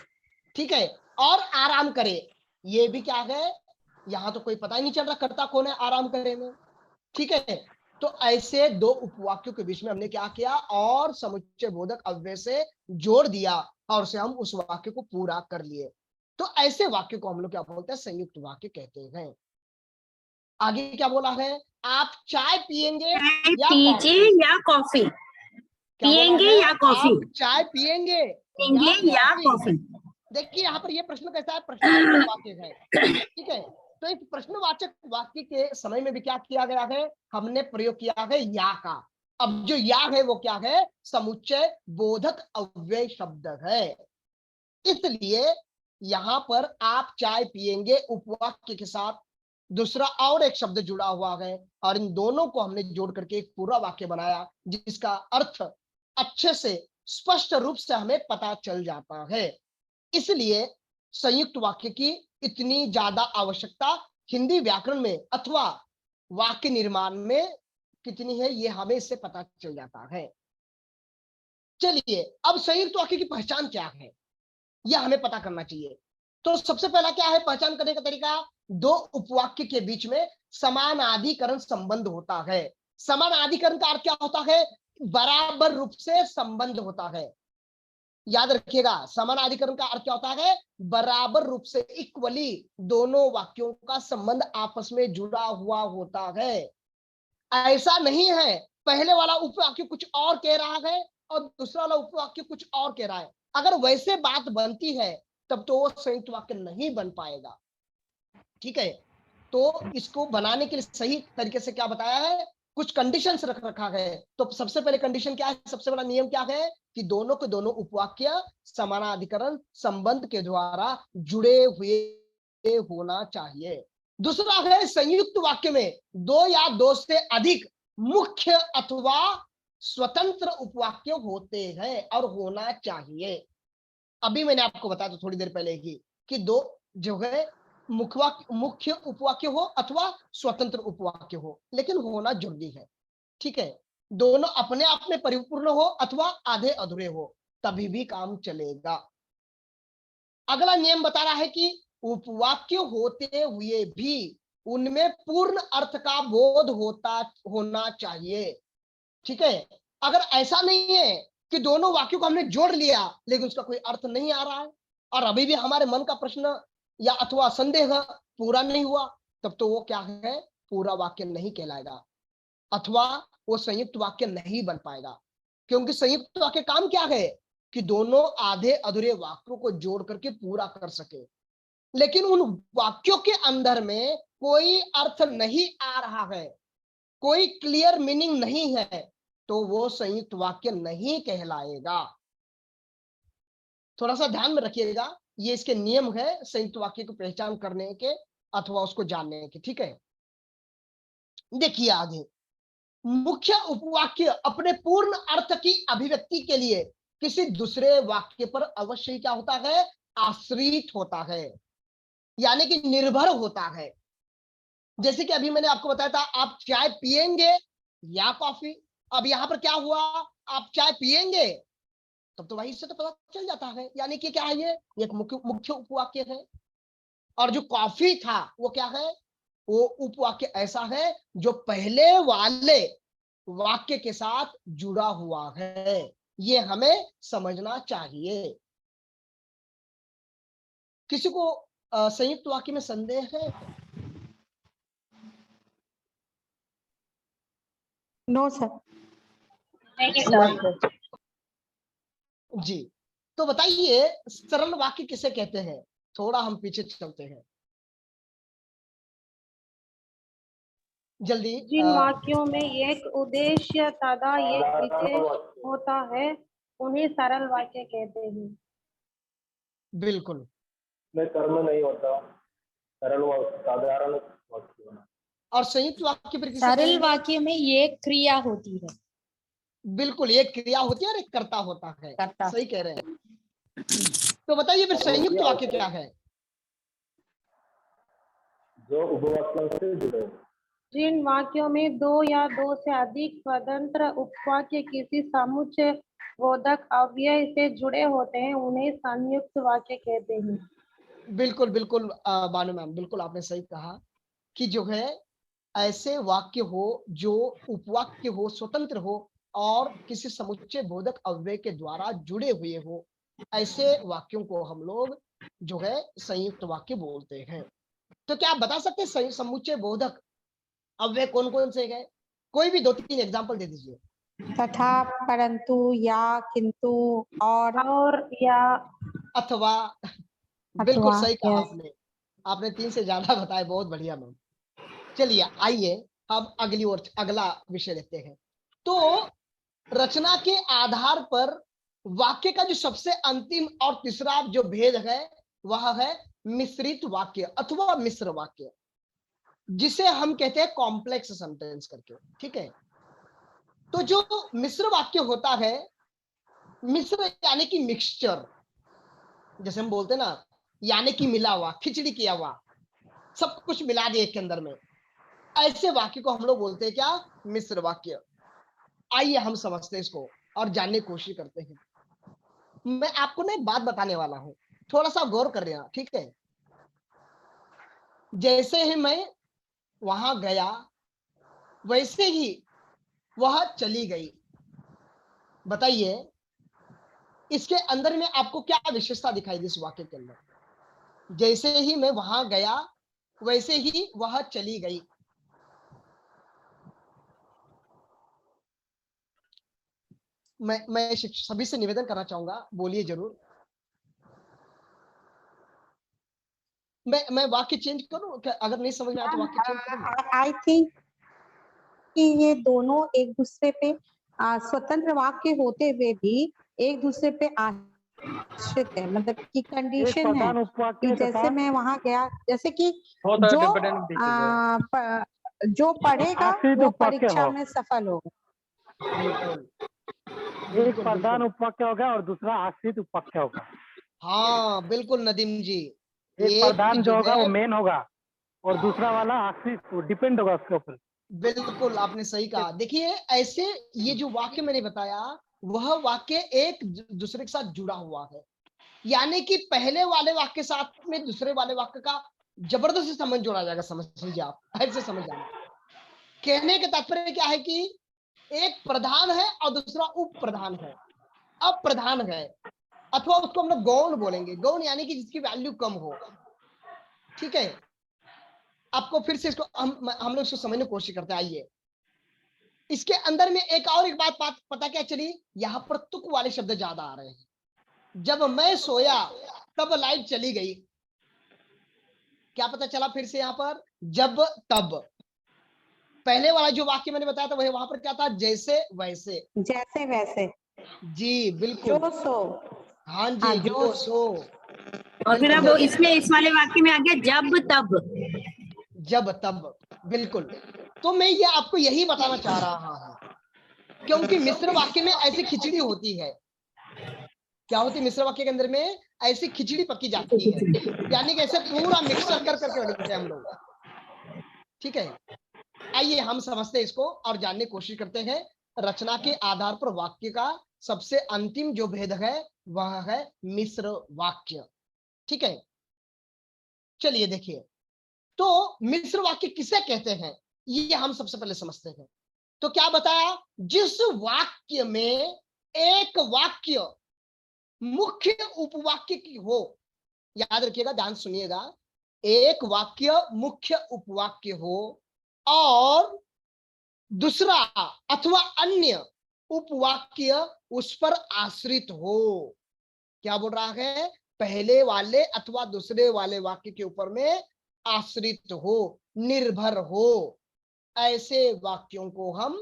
ठीक है, और आराम करें, ये भी क्या है, यहां तो कोई पता ही नहीं चल रहा कर्ता कौन है आराम करे में। ठीक है, तो ऐसे दो उपवाक्यों के बीच में हमने क्या किया, और समुच्चय बोधक अव्यय से जोड़ दिया, और से हम उस वाक्य को पूरा कर लिए। तो ऐसे वाक्य को हम लोग क्या बोलते हैं, संयुक्त वाक्य कहते हैं। आगे क्या बोला है, आप चाय पिएंगे या पीजिए या कॉफी, पिएंगे या कॉफी, आप चाय पिएंगे या कॉफी। देखिए यहाँ पर ये प्रश्न कैसा है, प्रश्नवाचक वाक्य है। ठीक है, तो इस प्रश्नवाचक वाक्य के समय में भी क्या किया गया है, हमने प्रयोग किया है या का। अब जो या है वो क्या है, समुच्चय बोधक अव्यय शब्द है। इसलिए यहां पर आप चाय पिएंगे उपवाक्य के साथ दूसरा और एक शब्द जुड़ा हुआ है, और इन दोनों को हमने जोड़ करके एक पूरा वाक्य बनाया, जिसका अर्थ अच्छे से स्पष्ट रूप से हमें पता चल जाता है। इसलिए संयुक्त वाक्य की इतनी ज्यादा आवश्यकता हिंदी व्याकरण में अथवा वाक्य निर्माण में कितनी है, ये हमें इससे पता चल जाता है। चलिए अब संयुक्त वाक्य की पहचान क्या है, यह हमें पता करना चाहिए। तो सबसे पहला क्या है पहचान करने का तरीका, दो उपवाक्य के बीच में समानाधिकरण संबंध होता है। समानाधिकरण का अर्थ क्या होता है, बराबर रूप से संबंध होता है। याद रखिएगा, समानाधिकरण का अर्थ क्या होता है, बराबर रूप से, इक्वली दोनों वाक्यों का संबंध आपस में जुड़ा हुआ होता है। ऐसा नहीं है पहले वाला उपवाक्य कुछ और कह रहा है और दूसरा वाला उपवाक्य कुछ और कह रहा है। अगर वैसे बात बनती है तब तो वो संयुक्त वाक्य नहीं बन पाएगा। ठीक है, तो इसको बनाने के लिए सही तरीके से क्या बताया है, कुछ कंडीशंस रख रखा है। तो सबसे पहले कंडीशन क्या है, सबसे बड़ा नियम क्या है, कि दोनों के दोनों उपवाक्य समानाधिकरण संबंध के द्वारा जुड़े हुए होना चाहिए। दूसरा है, संयुक्त वाक्य में दो या दो से अधिक मुख्य अथवा स्वतंत्र उपवाक्य होते हैं और होना चाहिए। अभी मैंने आपको बताया तो थोड़ी देर पहले ही कि दो जो है मुख्य उपवाक्य हो अथवा स्वतंत्र उपवाक्य हो, लेकिन होना जरूरी है। ठीक है, दोनों अपने आप में परिपूर्ण हो अथवा आधे अधूरे हो, तभी भी काम चलेगा। अगला नियम बता रहा है कि उपवाक्य होते हुए भी उनमें पूर्ण अर्थ का बोध होना चाहिए। ठीक है, अगर ऐसा नहीं है कि दोनों वाक्यों को हमने जोड़ लिया लेकिन उसका कोई अर्थ नहीं आ रहा है और अभी भी हमारे मन का प्रश्न या अथवा संदेह पूरा नहीं हुआ, तब तो वो क्या है, पूरा वाक्य नहीं कहलाएगा अथवा वो संयुक्त वाक्य नहीं बन पाएगा। क्योंकि संयुक्त वाक्य काम क्या है, कि दोनों आधे अधूरे वाक्यों को जोड़ करके पूरा कर सके। लेकिन उन वाक्यों के अंदर में कोई अर्थ नहीं आ रहा है, कोई क्लियर मीनिंग नहीं है, तो वो संयुक्त वाक्य नहीं कहलाएगा। थोड़ा सा ध्यान में रखिएगा, ये इसके नियम है संयुक्त वाक्य को पहचान करने के अथवा उसको जानने के। ठीक है, देखिए आगे, मुख्य उपवाक्य अपने पूर्ण अर्थ की अभिव्यक्ति के लिए किसी दूसरे वाक्य पर अवश्य क्या होता है, आश्रित होता है। यानी कि निर्भर होता है। जैसे कि अभी मैंने आपको बताया था, आप चाय पिएंगे या कॉफी। अब यहाँ पर क्या हुआ, आप चाय पिएंगे, तब तो भाई इससे तो पता चल जाता है, यानी कि क्या है, ये एक मुख्य उपवाक्य है। और जो कॉफी था वो क्या है, वो उपवाक्य ऐसा है जो पहले वाले वाक्य के साथ जुड़ा हुआ है। ये हमें समझना चाहिए। किसी को संयुक्त वाक्य में संदेह है? No sir. जी, तो बताइए सरल वाक्य किसे कहते हैं? थोड़ा हम पीछे चलते हैं जल्दी। जिन वाक्यों में एक उद्देश्य तथा एक विशेष होता है उन्हें सरल वाक्य कहते हैं। बिल्कुल, में कर्म नहीं होता, सरल वाक्य साधारण वाक्य होना। और संयुक्त वाक्य पर किसे सरल कहेंगे? वाक्य में ये क्रिया होती है। बिल्कुल, एक क्रिया होती है और एक कर्ता होता है। कर्ता। सही कह रहे हैं। तो बताइए फिर संयुक्त वाक्य क्या है? जो उपवाक्यों से जुड़े हो। जिन वाक्यों में दो या दो से अधिक स्वतंत्र उपवाक्य किसी समुच्चय बोधक अव्यय से जुड़े होते हैं उन्हें संयुक्त वाक्य कहते हैं। बिल्कुल बिल्कुल बानु मैम, बिल्कुल आपने सही कहा कि जो है ऐसे वाक्य हो जो उपवाक्य हो, स्वतंत्र हो और किसी समुच्चय बोधक अव्यय के द्वारा जुड़े हुए हो, ऐसे वाक्यों को हम लोग जो है संयुक्त वाक्य बोलते हैं। तो क्या आप बता सकते हैं समुच्चय बोधक अव्यय कौन कौन से हैं? कोई भी 2-3 एग्जांपल दे दीजिए। तथा, परंतु, या, किंतु, और या, अथवा। बिल्कुल अथवा, सही कहा यस। आपने 3 से ज्यादा बताए, बहुत बढ़िया मैम। चलिए आइए अब अगली और अगला विषय लेते हैं। तो रचना के आधार पर वाक्य का जो सबसे अंतिम और तीसरा जो भेद है वह है मिश्रित वाक्य अथवा मिश्र वाक्य, जिसे हम कहते हैं कॉम्प्लेक्स सेंटेंस करके। ठीक है, तो जो मिश्र वाक्य होता है, मिश्र यानी कि मिक्सचर, जैसे हम बोलते हैं ना, यानी कि मिला हुआ, खिचड़ी किया हुआ, सब कुछ मिला दिए एक के अंदर में, ऐसे वाक्य को हम लोग बोलते हैं क्या? मिश्र वाक्य। आइए हम समझते हैं इसको और जानने की कोशिश करते हैं। मैं आपको ना एक बात बताने वाला हूं, थोड़ा सा गौर कर रहे हैं, ठीक है? जैसे ही मैं वहां गया वैसे ही वह चली गई। बताइए इसके अंदर में आपको क्या विशेषता दिखाई दी इस वाक्य के अंदर? जैसे ही मैं वहां गया वैसे ही वह चली गई। मैं सभी से निवेदन करना चाहूंगा, बोलिए जरूर। मैं वाक्य चेंज करूं क्या? अगर नहीं समझ में आया तो वाक्य चेंज करूं? आई थिंक कि ये दोनों एक दूसरे पे स्वतंत्र वाक्य होते हुए भी एक दूसरे पे आश्रित है, मतलब कि कंडीशन है कि जैसे मैं वहां गया, जैसे कि जो पढ़ेगा वो परीक्षा में सफल होगा। एक प्रधान उपवाक्य होगा और दूसरा आश्रित उपवाक्य होगा। हाँ बिल्कुल नदीम जी, एक प्रधान जो होगा वो मेन होगा और दूसरा वाला आश्रित डिपेंड होगा उसके ऊपर। बिल्कुल आपने सही कहा। देखिए ऐसे ये जो वाक्य मैंने बताया वह वाक्य एक दूसरे के साथ जुड़ा हुआ है, यानी कि पहले वाले वाक्य के साथ में दूसरे वाले वाक्य का जबरदस्ती संबंध जोड़ा जाएगा। समझ लीजिए आप, ऐसे समझ जाना। कहने का तात्पर्य क्या है कि एक प्रधान है और दूसरा उप प्रधान है, अप्रधान है, अथवा उसको हम लोग गौण बोलेंगे। गौण यानी कि जिसकी वैल्यू कम हो। ठीक है, आपको फिर से इसको हम लोग इसको समझने की कोशिश करते हैं। आइए इसके अंदर में एक बात पता क्या चली, यहाँ पर तुक वाले शब्द ज्यादा आ रहे हैं। जब मैं सोया तब लाइट चली गई। क्या पता चला फिर से यहाँ पर? जब तब। पहले वाला जो वाक्य मैंने बताया था वही, वहां पर क्या था? जैसे वैसे, जैसे वैसे। जी बिल्कुल। जो सो। हाँ जी, जो सो। और फिर अब इसमें इस वाले वाक्य में आ गया जब तब। जब तब, बिल्कुल। तो मैं ये आपको यही बताना चाह रहा हूं, क्योंकि मिश्र वाक्य में ऐसी खिचड़ी होती है। क्या होती है मिश्र वाक्य के अंदर में? ऐसी खिचड़ी पकी जाती है, यानी कि ऐसे पूरा मिक्सर कर करके बनते हैं हम लोग। ठीक है, आइए हम समझते हैं इसको और जानने की कोशिश करते हैं। रचना के आधार पर वाक्य का सबसे अंतिम जो भेद है वह है मिश्र वाक्य। ठीक है, चलिए देखिए, तो मिश्र वाक्य किसे कहते हैं ये हम सबसे पहले समझते हैं। तो क्या बताया? जिस वाक्य में एक वाक्य मुख्य उपवाक्य की हो, याद रखिएगा, ध्यान सुनिएगा, एक वाक्य मुख्य उपवाक्य हो और दूसरा अथवा अन्य उपवाक्य उस पर आश्रित हो। क्या बोल रहा है? पहले वाले अथवा दूसरे वाले वाक्य के ऊपर में आश्रित हो, निर्भर हो, ऐसे वाक्यों को हम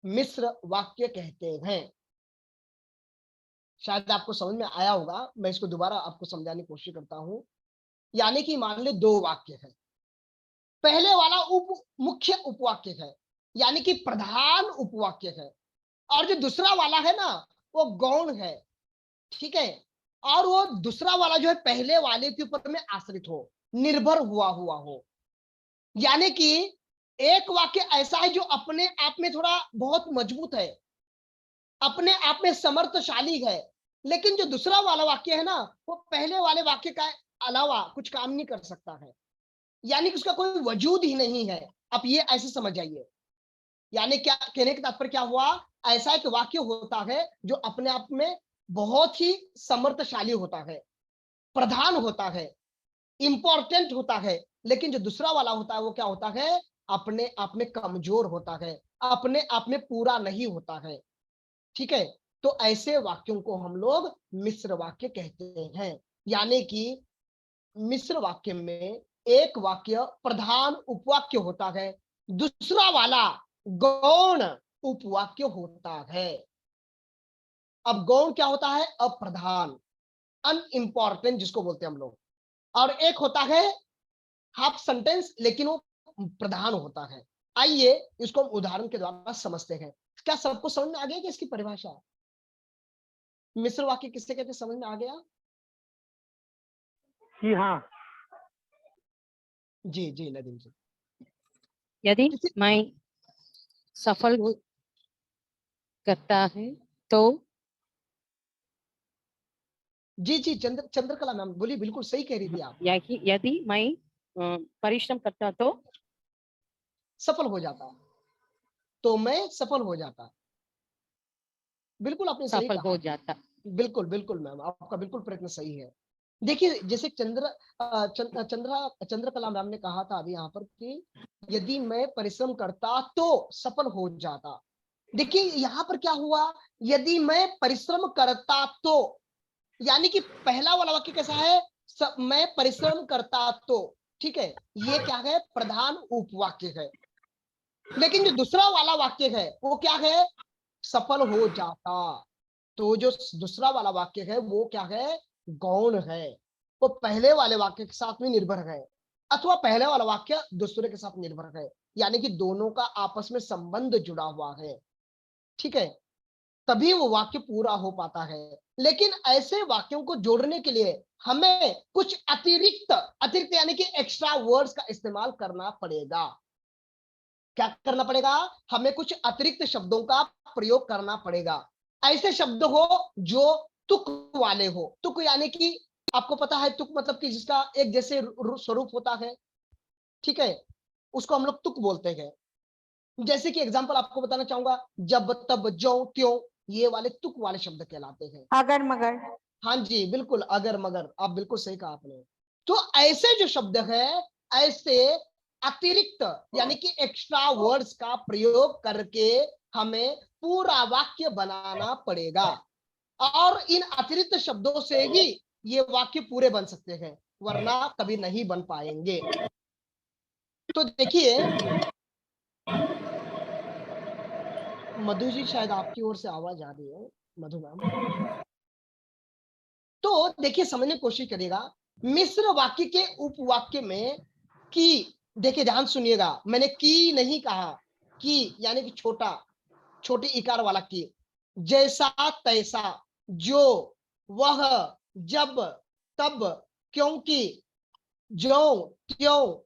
मिश्र वाक्य कहते हैं। शायद आपको समझ में आया होगा, मैं इसको दोबारा आपको समझाने की कोशिश करता हूं। यानी कि मान ले दो वाक्य है, पहले वाला मुख्य उपवाक्य है, यानी कि प्रधान उपवाक्य है, और जो दूसरा वाला है ना वो गौण है। ठीक है, और वो दूसरा वाला जो है पहले वाले के ऊपर में आश्रित हो, निर्भर हुआ हो। यानी कि एक वाक्य ऐसा है जो अपने आप में थोड़ा बहुत मजबूत है, अपने आप में समर्थशाली है, लेकिन जो दूसरा वाला वाक्य है ना वो पहले वाले वाक्य का अलावा कुछ काम नहीं कर सकता है, यानी कि उसका कोई वजूद ही नहीं है। आप ये ऐसे समझ जाइए। यानी क्या कहने का तात्पर्य क्या हुआ? ऐसा एक वाक्य होता है जो अपने आप में बहुत ही समर्थशाली होता है, प्रधान होता है, इंपॉर्टेंट होता है, लेकिन जो दूसरा वाला होता है वो क्या होता है? अपने आप में कमजोर होता है, अपने आप में पूरा नहीं होता है। ठीक है, तो ऐसे वाक्यों को हम लोग मिश्र वाक्य कहते हैं। यानी कि मिश्र वाक्य में एक वाक्य प्रधान उपवाक्य होता है, दूसरा वाला गौण उपवाक्य होता है। अब गौण क्या होता है? अप्रधान, अनइम्पॉर्टेंट जिसको बोलते हैं हम लोग, और एक होता है हाफ सेंटेंस लेकिन वो प्रधान होता है। आइए इसको हम उदाहरण के द्वारा समझते हैं। क्या सबको समझ में आ गया कि इसकी परिभाषा मिश्र वाक्य किससे कहते हैं? समझ में आ गया? जी हाँ। जी जी नदीम जी। यदि मैं सफल करता है तो? जी जी चंद्रकला मैम बोली, बिल्कुल सही कह रही थी आप। यदि मैं परिश्रम करता तो सफल हो जाता, तो मैं सफल हो जाता। बिल्कुल आपने सही सफल कहा। हो जाता। बिल्कुल बिल्कुल मैम, आपका बिल्कुल प्रयत्न सही है। देखिए जैसे चंद्रकला मैम ने कहा था अभी यहाँ पर कि यदि मैं परिश्रम करता तो सफल हो जाता। देखिए यहाँ पर क्या हुआ? यदि मैं परिश्रम करता तो, यानी कि पहला वाला वाक्य कैसा है? मैं परिश्रम करता तो। ठीक है, ये क्या है? प्रधान उपवाक्य है। लेकिन जो दूसरा वाला वाक्य है वो क्या है? सफल हो जाता। तो जो दूसरा वाला वाक्य है वो क्या है? गौण है। वो पहले वाले वाक्य के साथ में निर्भर है, अथवा पहले वाला वाक्य दूसरे के साथ निर्भर है, यानी कि दोनों का आपस में संबंध जुड़ा हुआ है। ठीक है, तभी वो वाक्य पूरा हो पाता है। लेकिन ऐसे वाक्यों को जोड़ने के लिए हमें कुछ अतिरिक्त यानी कि एक्स्ट्रा वर्ड्स का इस्तेमाल करना पड़ेगा। क्या करना पड़ेगा? हमें कुछ अतिरिक्त शब्दों का प्रयोग करना पड़ेगा। ऐसे शब्द हो जो तुक वाले हो। तुक यानी कि आपको पता है तुक मतलब कि जिसका एक जैसे स्वरूप होता है। ठीक है, उसको हम लोग तुक बोलते हैं। जैसे कि एग्जांपल आपको बताना चाहूंगा, जब तब जो त्यों, ये वाले तुक वाले शब्द कहलाते हैं। अगर मगर। हाँ जी बिल्कुल, अगर मगर, आप बिल्कुल सही कहा आपने। तो ऐसे जो शब्द है, ऐसे अतिरिक्त यानी कि एक्स्ट्रा वर्ड्स का प्रयोग करके हमें पूरा वाक्य बनाना पड़ेगा, और इन अतिरिक्त शब्दों से ही ये वाक्य पूरे बन सकते हैं, वरना कभी नहीं बन पाएंगे। तो देखिए मधु जी, शायद आपकी ओर से आवाज आ रही है, मधु मैम। तो देखिए समझने की कोशिश करिएगा, मिश्र वाक्य के उपवाक्य में की, देखिए ध्यान सुनिएगा, मैंने की नहीं कहा, की यानी कि छोटा, छोटी इकार वाला की, जैसा तैसा, जो वह, जब, तब, क्योंकि, जो, त्यों,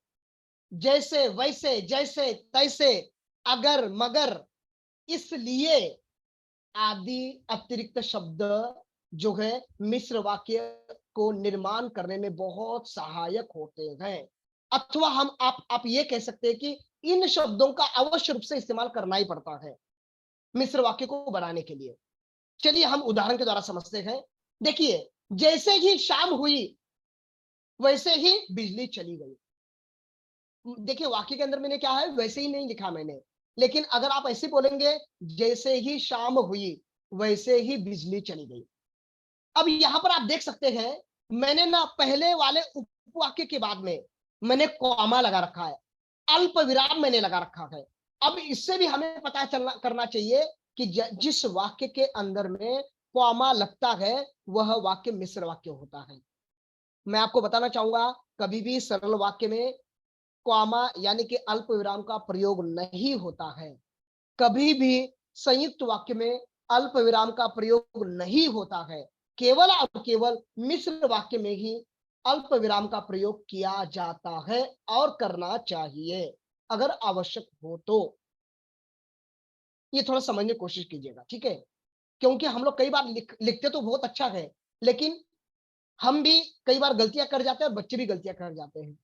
जैसे, वैसे, जैसे, तैसे, अगर, मगर, इसलिए आदि अतिरिक्त शब्द जो है मिश्र वाक्य को निर्माण करने में बहुत सहायक होते हैं। अथवा हम आप ये कह सकते हैं कि इन शब्दों का अवश्य रूप से इस्तेमाल करना ही पड़ता है मिश्र वाक्य को बनाने के लिए। चलिए हम उदाहरण के द्वारा समझते हैं। देखिए, जैसे ही शाम हुई वैसे ही बिजली चली गई। देखिए वाक्य के अंदर मैंने क्या है, वैसे ही नहीं लिखा मैंने, लेकिन अगर आप ऐसे बोलेंगे जैसे ही शाम हुई वैसे ही बिजली चली गई। अब यहां पर आप देख सकते हैं, मैंने ना पहले वाले उपवाक्य के बाद में मैंने कॉमा लगा रखा है, अल्प विराम मैंने लगा रखा है। अब इससे भी हमें पता चलना करना चाहिए कि जिस वाक्य के अंदर में कॉमा लगता है वह वाक्य मिश्र वाक्य होता है। मैं आपको बताना चाहूंगा, कभी भी सरल वाक्य में कॉमा यानी कि अल्प विराम का प्रयोग नहीं होता है। कभी भी संयुक्त वाक्य में अल्प विराम का प्रयोग नहीं होता है। केवल और केवल मिश्र वाक्य में ही अल्प विराम का प्रयोग किया जाता है और करना चाहिए अगर आवश्यक हो तो। ये थोड़ा समझने की कोशिश कीजिएगा, ठीक है? क्योंकि हम लोग कई बार लिखते तो बहुत अच्छा है, लेकिन हम भी कई बार गलतियां कर जाते हैं और बच्चे भी गलतियां कर जाते हैं।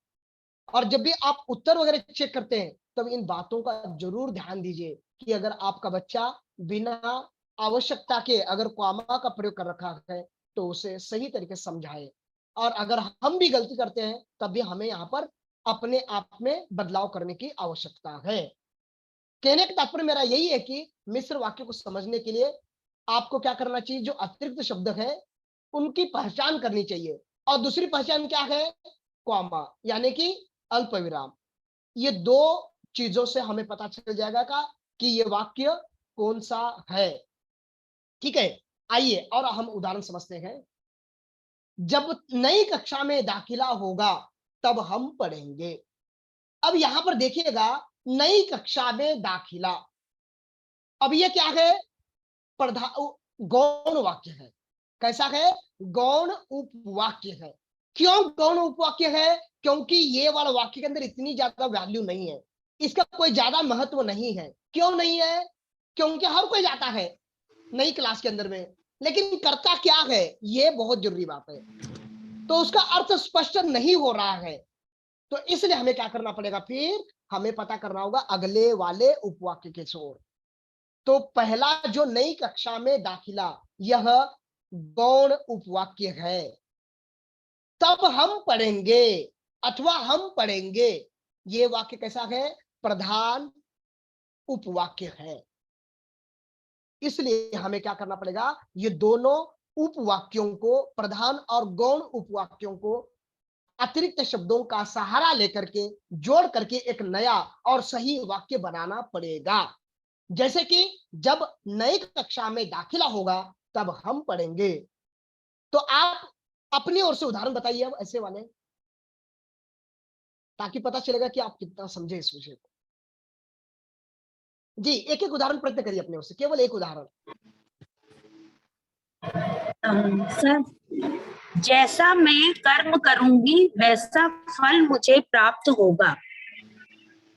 और जब भी आप उत्तर वगैरह चेक करते हैं तब इन बातों का जरूर ध्यान दीजिए कि अगर आपका बच्चा बिना आवश्यकता के अगर कॉमा का प्रयोग कर रखा है तो उसे सही तरीके से समझाए। और अगर हम भी गलती करते हैं तब भी हमें यहाँ पर अपने आप में बदलाव करने की आवश्यकता है। कहने का तात्पर्य मेरा यही है कि मिश्र वाक्य को समझने के लिए आपको क्या करना चाहिए, जो अतिरिक्त शब्द है उनकी पहचान करनी चाहिए। और दूसरी पहचान क्या है, कॉमा यानी कि अल्प विराम। ये दो चीजों से हमें पता चल जाएगा कि ये वाक्य कौन सा है, ठीक है? आइए और हम उदाहरण समझते हैं। जब नई कक्षा में दाखिला होगा तब हम पढ़ेंगे। अब यहां पर देखिएगा, नई कक्षा में दाखिला, अब ये क्या है, गौण वाक्य है। कैसा है, गौण उपवाक्य है। क्यों गौण उपवाक्य है? क्योंकि ये वाला वाक्य के अंदर इतनी ज्यादा वैल्यू नहीं है, इसका कोई ज्यादा महत्व नहीं है। क्यों नहीं है? क्योंकि हर कोई जाता है नई क्लास के अंदर में, लेकिन करता क्या है, ये बहुत जरूरी बात है। तो उसका अर्थ स्पष्ट नहीं हो रहा है, तो इसलिए हमें क्या करना पड़ेगा, फिर हमें पता करना होगा अगले वाले उपवाक्य के छोर। तो पहला जो नई कक्षा में दाखिला, यह गौण उपवाक्य है। तब हम पढ़ेंगे अथवा हम पढ़ेंगे, ये वाक्य कैसा है, प्रधान उपवाक्य है। इसलिए हमें क्या करना पड़ेगा, ये दोनों उपवाक्यों को, प्रधान और गौण उपवाक्यों को अतिरिक्त शब्दों का सहारा लेकर के जोड़ करके एक नया और सही वाक्य बनाना पड़ेगा। जैसे कि जब नई कक्षा में दाखिला होगा तब हम पढ़ेंगे। तो आप अपनी ओर से उदाहरण बताइए अब ऐसे वाले, ताकि पता चलेगा कि आप कितना समझे इस विषय को। जी, एक एक उदाहरण प्रयत्न करिए अपने ओर से, केवल एक उदाहरण। सर, जैसा मैं कर्म करूंगी वैसा फल मुझे प्राप्त होगा।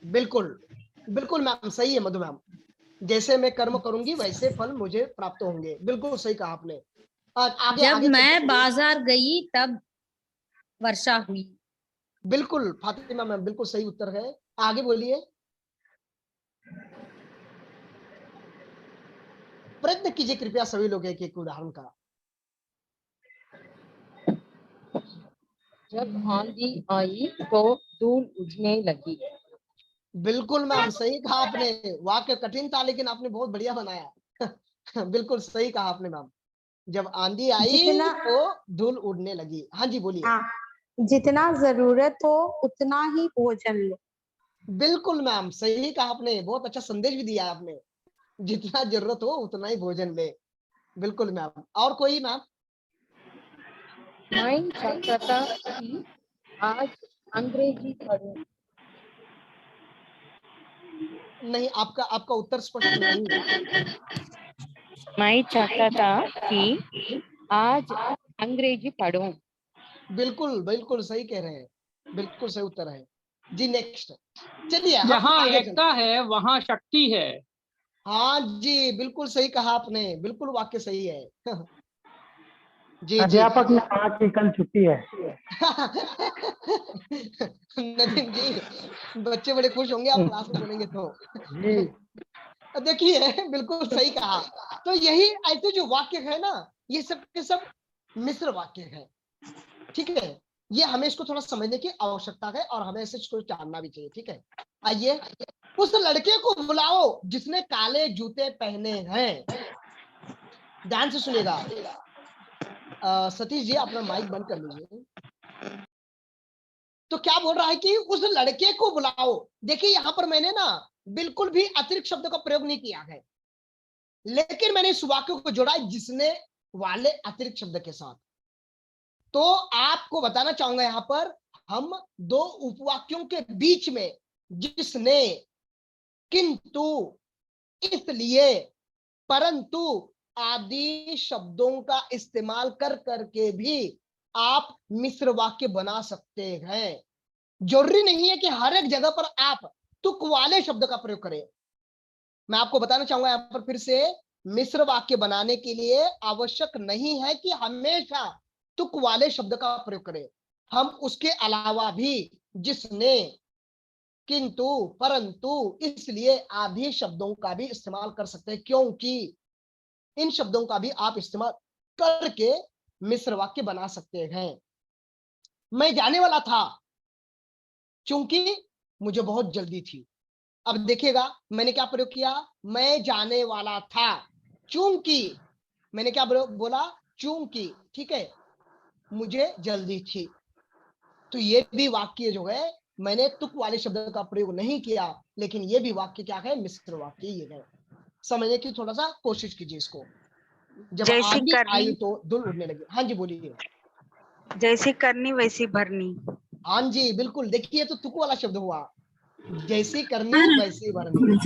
बिल्कुल बिल्कुल मैम, सही है मधु मैम। जैसे मैं कर्म करूंगी वैसे फल मुझे प्राप्त होंगे, बिल्कुल सही कहा आपने। आगे जब आगे मैं बाजार गई तब वर्षा हुई। बिल्कुल फातिमा मैम, बिल्कुल सही उत्तर है। आगे बोलिए, प्रयत्न कीजिए कृपया सभी लोग एक एक उदाहरण का। जब आंधी आई तो धूल उड़ने लगी। बिल्कुल मैम, सही कहा आपने। वाक्य कठिन था लेकिन आपने बहुत बढ़िया बनाया। बिल्कुल सही कहा आपने मैम। जब आंधी आई तो धूल उड़ने लगी। हाँ जी बोलिए। हाँ, जितना जरूरत हो उतना ही भोजन लो। बिल्कुल मैम, सही कहा आपने, बहुत अच्छा संदेश भी दिया आपने। जितना जरूरत हो उतना ही भोजन ले। बिल्कुल मैम। और कोई मैम? मैं चाहता था कि आज अंग्रेजी पढ़ूं। नहीं, आपका आपका उत्तर स्पष्ट नहीं है। मैं चाहता था कि आज अंग्रेजी पढ़ूं। बिल्कुल बिल्कुल सही कह रहे हैं, बिल्कुल सही उत्तर है जी। नेक्स्ट चलिए हम जहाँ आगे एकता है वहाँ शक्ति है। हाँ जी, बिल्कुल सही कहा आपने, बिल्कुल वाक्य सही है। जी जी अध्यापक ने कहा कि कल छुट्टी है। नदीम जी, बच्चे बड़े खुश होंगे आप क्लास में बोलेंगे तो। जी देखिए बिल्कुल सही कहा। तो यही ऐसे जो वाक्य है ना, ये सब के सब मिश्र वाक्य है, ठीक है। ये हमें इसको थोड़ा समझने की आवश्यकता है और हमें इसको जानना भी चाहिए, ठीक है। आइए, उस लड़के को बुलाओ जिसने काले जूते पहने हैं। ध्यान से सुनिएगा। सतीश जी अपना माइक बंद कर लीजिए। तो क्या बोल रहा है कि उस लड़के को बुलाओ। देखिए यहां पर मैंने ना बिल्कुल भी अतिरिक्त शब्द का प्रयोग नहीं किया है, लेकिन मैंने इस वाक्य को जोड़ा है जिसने वाले अतिरिक्त शब्द के साथ। तो आपको बताना चाहूंगा यहां पर हम दो उपवाक्यों के बीच में जिसने, किंतु, इसलिए, परंतु आदि शब्दों का इस्तेमाल कर करके भी आप मिश्र वाक्य बना सकते हैं। जरूरी नहीं है कि हर एक जगह पर आप तुक वाले शब्द का प्रयोग करें। मैं आपको बताना चाहूंगा यहां पर फिर से, मिश्र वाक्य बनाने के लिए आवश्यक नहीं है कि हमेशा तुक वाले शब्द का प्रयोग करें। हम उसके अलावा भी जिसने, किंतु, परंतु, इसलिए आदि शब्दों का भी इस्तेमाल कर सकते हैं, क्योंकि इन शब्दों का भी आप इस्तेमाल करके मिश्र वाक्य बना सकते हैं। मैं जाने वाला था क्योंकि मुझे बहुत जल्दी थी। अब देखिएगा मैंने क्या प्रयोग किया, मैं जाने वाला था क्योंकि, मैंने क्या बोला, क्योंकि, ठीक है, मुझे जल्दी थी। तो ये भी वाक्य जो है मैंने तुक वाले शब्द का प्रयोग नहीं किया, लेकिन ये भी वाक्य क्या है, मिश्र वाक्य ये है। समझने की थोड़ा सा कोशिश कीजिए इसको। जब जैसी आंधी करनी आई तो धूल उड़ने लगी। हाँ जी बोलिए। जैसी करनी वैसी भरनी। हाँ जी बिल्कुल, देखिए तो तुक वाला शब्द हुआ, जैसी करनी वैसी भरनी।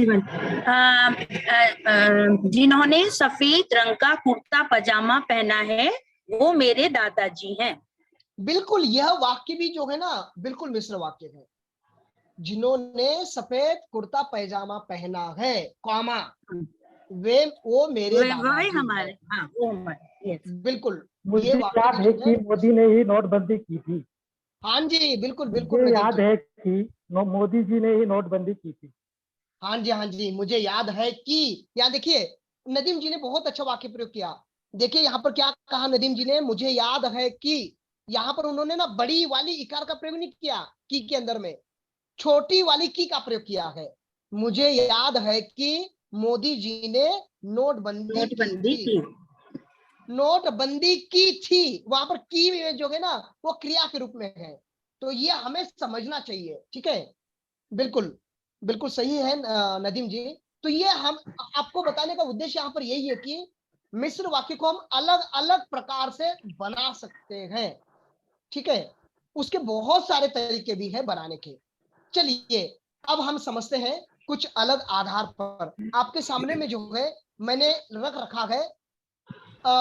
जिन्होंने सफेद रंग का कुर्ता पजामा पहना है वो मेरे दादाजी हैं। बिल्कुल, यह वाक्य भी जो है ना बिल्कुल मिश्र वाक्य है। जिन्होंने सफेद कुर्ता पैजामा पहना है, कॉमा, वो मेरे दादाजी हमारे, हाँ, वो हमारे, बिल्कुल। मुझे ये वाक्य याद है कि मोदी ने ही नोटबंदी की थी। हाँ जी बिल्कुल बिल्कुल। मुझे याद है कि मोदी जी ने ही नोटबंदी की थी। हाँ जी मुझे याद है कि, यहाँ देखिए नदीम जी ने बहुत अच्छा वाक्य प्रयोग किया। देखिए यहाँ पर क्या कहा नदीम जी ने, मुझे याद है कि, यहाँ पर उन्होंने ना बड़ी वाली इकार का प्रयोग नहीं किया की के अंदर में, छोटी वाली की का प्रयोग किया है। मुझे याद है कि मोदी जी ने नोटबंदी की। नोटबंदी की थी, वहां पर की में जो है ना वो क्रिया के रूप में है। तो ये हमें समझना चाहिए, ठीक है। बिल्कुल बिल्कुल सही है नदीम जी। तो ये हम आपको बताने का उद्देश्य यहाँ पर यही है कि मिश्र वाक्य को हम अलग अलग प्रकार से बना सकते हैं, ठीक है। उसके बहुत सारे तरीके भी हैं बनाने के। चलिए अब हम समझते हैं कुछ अलग आधार पर। आपके सामने में जो है मैंने रख रखा है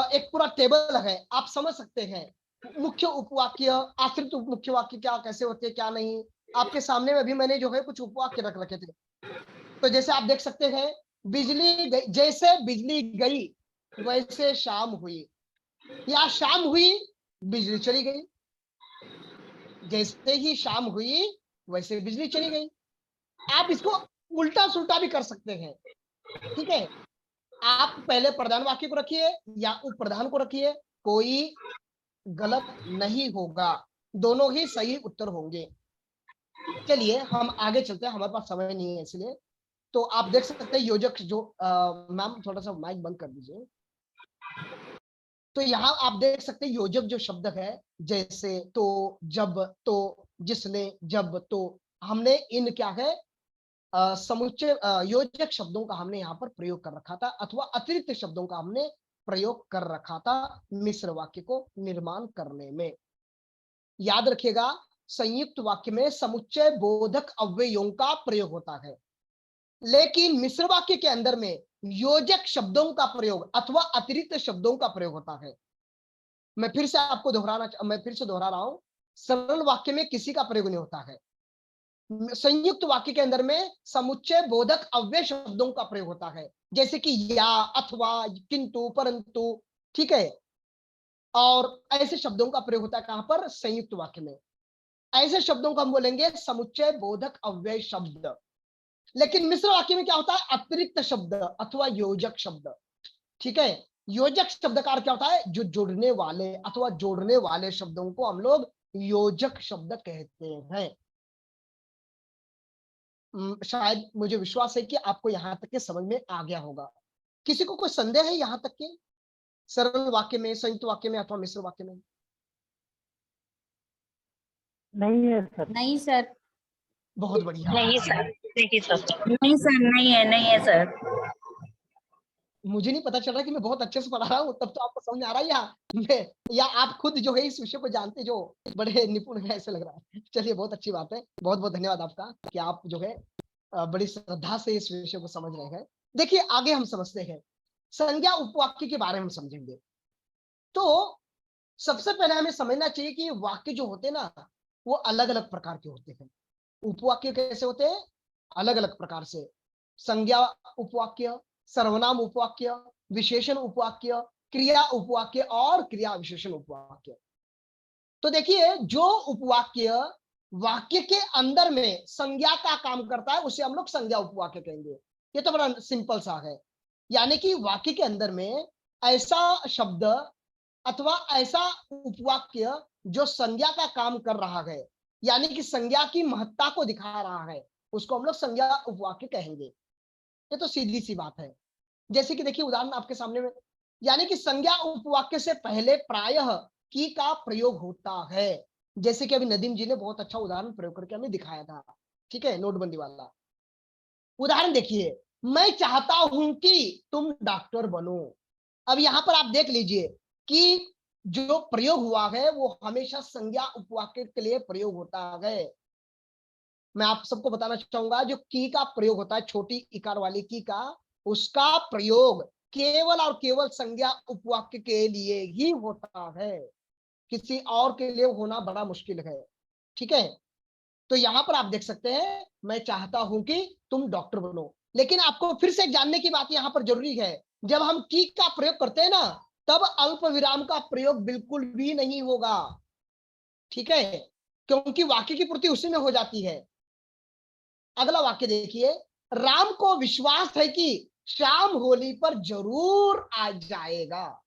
एक पूरा टेबल है, आप समझ सकते हैं मुख्य उपवाक्य, आश्रित मुख्य वाक्य क्या कैसे होते हैं क्या नहीं। आपके सामने में भी मैंने जो है कुछ उपवाक्य रख रखे थे। तो जैसे आप देख सकते हैं, बिजली गई, जैसे बिजली गई वैसे शाम हुई, या शाम हुई बिजली चली गई। जैसे ही शाम हुई वैसे बिजली चली गई। आप इसको उल्टा सुल्टा भी कर सकते हैं, ठीक है। आप पहले प्रधान वाक्य को रखिए या उप प्रधान को रखिए, कोई गलत नहीं होगा, दोनों ही सही उत्तर होंगे। चलिए हम आगे चलते हैं, हमारे पास समय नहीं है इसलिए। तो आप देख सकते हैं योजक जो, मैम थोड़ा सा माइक बंद कर दीजिए। तो यहाँ आप देख सकते हैं योजक जो शब्द है, जैसे, तो, जब, तो, जिसने, जब, तो, हमने इन क्या है समुच्चय योजक शब्दों का हमने यहाँ पर प्रयोग कर रखा था, अथवा अतिरिक्त शब्दों का हमने प्रयोग कर रखा था मिश्र वाक्य को निर्माण करने में। याद रखिएगा, संयुक्त वाक्य में समुच्चय बोधक अव्ययों का प्रयोग होता है, लेकिन मिश्र वाक्य के अंदर में योजक शब्दों का प्रयोग अथवा अतिरिक्त शब्दों का प्रयोग होता है। मैं फिर से दोहरा रहा हूं, सरल वाक्य में किसी का प्रयोग नहीं होता है। संयुक्त वाक्य के अंदर में समुच्चय बोधक अव्यय शब्दों का प्रयोग होता है, जैसे कि या, अथवा, किंतु, परंतु, ठीक है, और ऐसे शब्दों का प्रयोग होता है कहां पर? संयुक्त वाक्य में। ऐसे शब्दों को हम बोलेंगे समुच्चय बोधक अव्यय शब्द। लेकिन मिश्र वाक्य में क्या होता है? अतिरिक्त शब्द अथवा योजक शब्द, ठीक है। योजक शब्द का अर्थ क्या होता है? जो जुड़ने वाले अथवा जोड़ने वाले शब्दों को हम लोग योजक शब्द कहते हैं। शायद मुझे विश्वास है कि आपको यहां तक के समझ में आ गया होगा। किसी को कोई संदेह है यहां तक के सरल वाक्य में, संयुक्त वाक्य में अथवा मिश्र वाक्य में? नहीं है सर। नहीं सर। बहुत बढ़िया। नहीं सर, नहीं सर, नहीं सर, नहीं है सर। मुझे नहीं पता चल रहा कि मैं बहुत अच्छे से पढ़ा रहा हूँ, तब तो आपको समझ में आ रहा है या आप खुद जो है इस विषय को जानते जो बड़े निपुण है ऐसे लग रहा है। चलिए, बहुत अच्छी बात है, बहुत बहुत धन्यवाद आपका कि आप जो है बड़ी श्रद्धा से इस विषय को समझ रहे हैं। देखिए, आगे हम समझते हैं, संज्ञा उपवाक्य के बारे में हम समझेंगे। तो सबसे पहले हमें समझना चाहिए कि वाक्य जो होते हैं ना, वो अलग अलग प्रकार के होते हैं। उपवाक्य कैसे होते हैं? अलग अलग प्रकार से। संज्ञा उपवाक्य, सर्वनाम उपवाक्य, विशेषण उपवाक्य, क्रिया उपवाक्य और क्रिया विशेषण उपवाक्य। तो देखिए, जो उपवाक्य वाक्य के अंदर में संज्ञा का काम करता है उसे हम लोग संज्ञा उपवाक्य कहेंगे। ये तो बड़ा सिंपल सा है। यानी कि वाक्य के अंदर में ऐसा शब्द अथवा ऐसा उपवाक्य जो संज्ञा का काम कर रहा है, यानी कि संज्ञा की महत्ता को दिखा रहा है, उसको हम लोग संज्ञा उपवाक्य कहेंगे। ये तो सीधी सी बात है। जैसे कि देखिए, उदाहरण आपके सामने में, यानी कि संज्ञा उपवाक्य से पहले प्रायः की का प्रयोग होता है। जैसे कि अभी नदीम जी ने बहुत अच्छा उदाहरण प्रयोग करके हमें दिखाया था, ठीक है, नोटबंदी वाला उदाहरण। देखिए, मैं चाहता हूं कि तुम डॉक्टर बनो। अब यहां पर आप देख लीजिए कि जो प्रयोग हुआ है वो हमेशा संज्ञा उपवाक्य के लिए प्रयोग होता है। मैं आप सबको बताना चाहूंगा, जो की का प्रयोग होता है, छोटी इकार वाली की का, उसका प्रयोग केवल और केवल संज्ञा उपवाक्य के लिए ही होता है। किसी और के लिए होना बड़ा मुश्किल है, ठीक है। तो यहां पर आप देख सकते हैं, मैं चाहता हूं कि तुम डॉक्टर बनो। लेकिन आपको फिर से जानने की बात यहां पर जरूरी है, जब हम की का प्रयोग करते हैं ना, तब अल्प विराम का प्रयोग बिल्कुल भी नहीं होगा, ठीक है, क्योंकि वाक्य की पूर्ति उसी में हो जाती है। अगला वाक्य देखिए, राम को विश्वास है कि श्याम होली पर जरूर आ जाएगा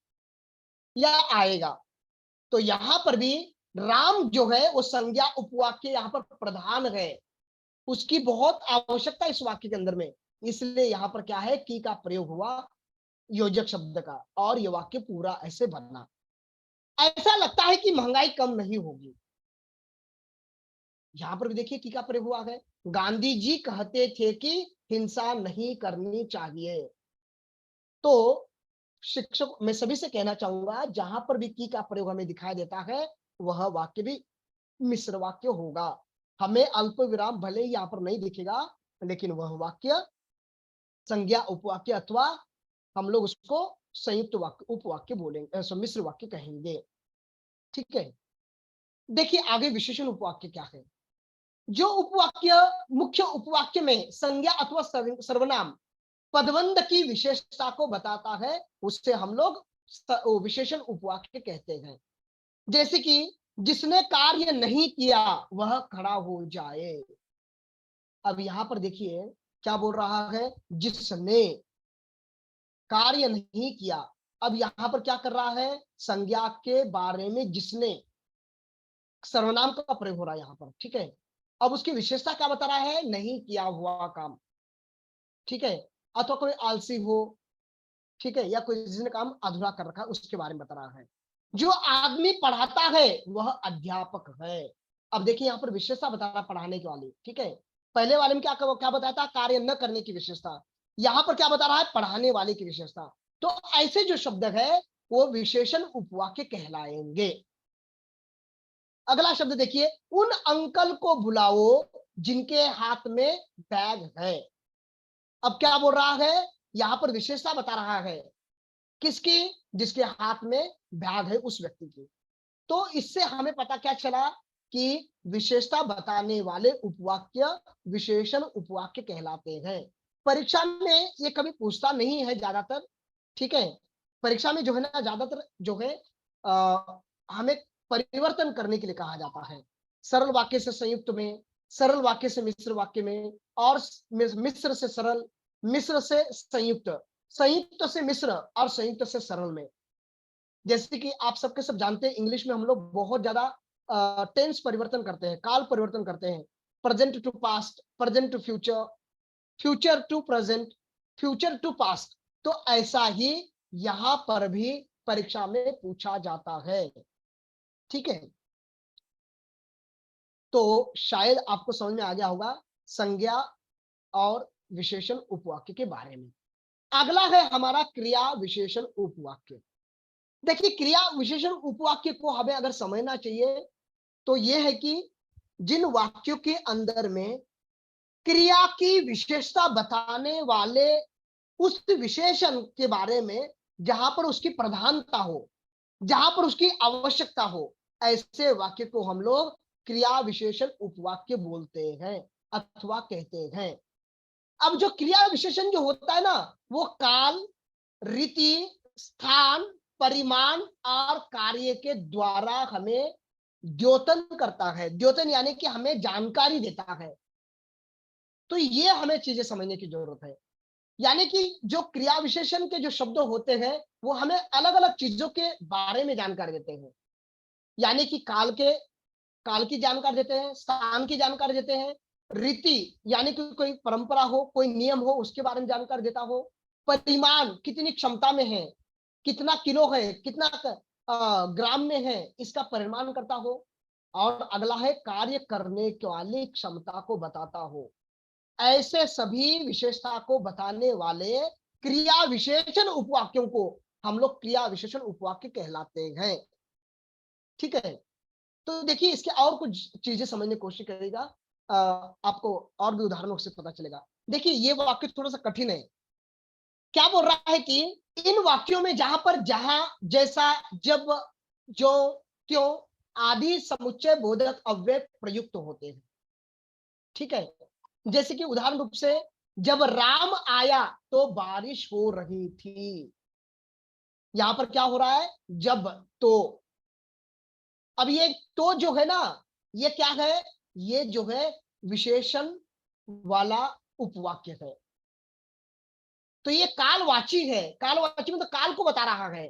या आएगा। तो यहां पर भी राम जो है वो संज्ञा उपवाक्य यहां पर प्रधान है, उसकी बहुत आवश्यकता इस वाक्य के अंदर में, इसलिए यहां पर क्या है, की का प्रयोग हुआ योजक शब्द का, और ये वाक्य पूरा ऐसे बनना। ऐसा लगता है कि महंगाई कम नहीं होगी, यहां पर भी देखिए की का प्रयोग हुआ है। गांधी जी कहते थे कि हिंसा नहीं करनी चाहिए। तो शिक्षक, मैं सभी से कहना चाहूंगा, जहां पर भी की का प्रयोग हमें दिखाई देता है वह वाक्य भी मिश्र वाक्य होगा। हमें अल्प विराम भले ही यहां पर नहीं दिखेगा, लेकिन वह वाक्य संज्ञा उपवाक्य अथवा हम लोग उसको संयुक्त वाक्य उपवाक्य बोलेंगे, मिश्र वाक्य कहेंगे, ठीक है। देखिए, आगे विशेषण उपवाक्य क्या है। जो उपवाक्य मुख्य उपवाक्य में संज्ञा अथवा सर्वनाम पदबंध की विशेषता को बताता है, उससे हम लोग विशेषण उपवाक्य कहते हैं। जैसे कि जिसने कार्य नहीं किया वह खड़ा हो जाए। अब यहां पर देखिए क्या बोल रहा है, जिसने कार्य नहीं किया। अब यहां पर क्या कर रहा है, संज्ञा के बारे में जिसने, सर्वनाम का प्रयोग हो रहा है यहां पर, ठीक है। अब उसकी विशेषता क्या बता रहा है, नहीं किया हुआ काम, ठीक है, अथवा कोई आलसी हो, ठीक है, या कोई जिसने काम अधूरा कर रखा है उसके बारे में बता रहा है। जो आदमी पढ़ाता है वह अध्यापक है। अब देखिए यहां पर विशेषता बता रहा पढ़ाने के वाली, ठीक है। पहले वाले में क्या बताया था, कार्य न करने की विशेषता। यहां पर क्या बता रहा है, पढ़ाने वाले की विशेषता। तो ऐसे जो शब्द है वो विशेषण उपवाक्य कहलाएंगे। अगला शब्द देखिए, उन अंकल को बुलाओ जिनके हाथ में बैग है। अब क्या बोल रहा है, यहां पर विशेषता बता रहा है किसकी? जिसके हाथ में बैग है उस व्यक्ति की। तो इससे हमें पता क्या चला कि विशेषता बताने वाले उपवाक्य विशेषण उपवाक्य कहलाते हैं। परीक्षा में ये कभी पूछता नहीं है ज्यादातर, ठीक है। परीक्षा में जो है ना ज्यादातर जो है हमें परिवर्तन करने के लिए कहा जाता है। सरल वाक्य से संयुक्त में, सरल वाक्य से मिश्र वाक्य में, और मिश्र से सरल, मिश्र से संयुक्त, संयुक्त से मिश्र, और संयुक्त से सरल में। जैसे कि आप सबके सब जानते हैं, इंग्लिश में हम लोग बहुत ज्यादा टेंस परिवर्तन करते हैं, काल परिवर्तन करते हैं। Present to past, present to future, future to present, future to past. तो ऐसा ही यहां पर भी परीक्षा में पूछा जाता है, ठीक है। तो शायद आपको समझ में आ गया होगा संज्ञा और विशेषण उपवाक्य के बारे में। अगला है हमारा क्रिया विशेषण उपवाक्य। देखिए, क्रिया विशेषण उपवाक्य को हमें अगर समझना चाहिए तो यह है कि जिन वाक्यों के अंदर में क्रिया की विशेषता बताने वाले उस विशेषण के बारे में जहां पर उसकी प्रधानता हो, जहां पर उसकी आवश्यकता हो, ऐसे वाक्य को हम लोग क्रिया विशेषण उपवाक्य बोलते हैं अथवा कहते हैं। अब जो क्रिया विशेषण जो होता है ना, वो काल, रीति, स्थान, परिमाण और कार्य के द्वारा हमें द्योतन करता है। द्योतन यानी कि हमें जानकारी देता है। तो ये हमें चीजें समझने की जरूरत है। यानी कि जो क्रिया विशेषण के जो शब्द होते हैं वो हमें अलग अलग चीजों के बारे में जानकारी देते हैं। यानी कि काल की जानकारी देते हैं, स्थान की जानकारी देते हैं, रीति यानी कि कोई परंपरा हो, कोई नियम हो, उसके बारे में जानकारी देता हो, परिमाण कितनी क्षमता में है, कितना किलो है, कितना ग्राम में है, इसका परिमाण करता हो, और अगला है कार्य करने वाली क्षमता को बताता हो। ऐसे सभी विशेषता को बताने वाले क्रिया विशेषण उपवाक्यों को हम लोग क्रिया विशेषण उपवाक्य कहलाते हैं, ठीक है। तो देखिए, इसके और कुछ चीजें समझने की कोशिश करेगा, आपको और भी उदाहरणों से पता चलेगा। देखिए, ये वाक्य थोड़ा सा कठिन है। क्या बोल रहा है कि इन वाक्यों में जहां पर जहां, जैसा, जब, जो, क्यों आदि समुच्चय बोधक अव्यय प्रयुक्त होते हैं, ठीक है। जैसे कि उदाहरण रूप से, जब राम आया तो बारिश हो रही थी। यहां पर क्या हो रहा है? जब, तो। अब ये तो जो है ना, ये क्या है? ये जो है विशेषण वाला उपवाक्य है। तो ये कालवाची है। कालवाची मतलब काल को बता रहा है।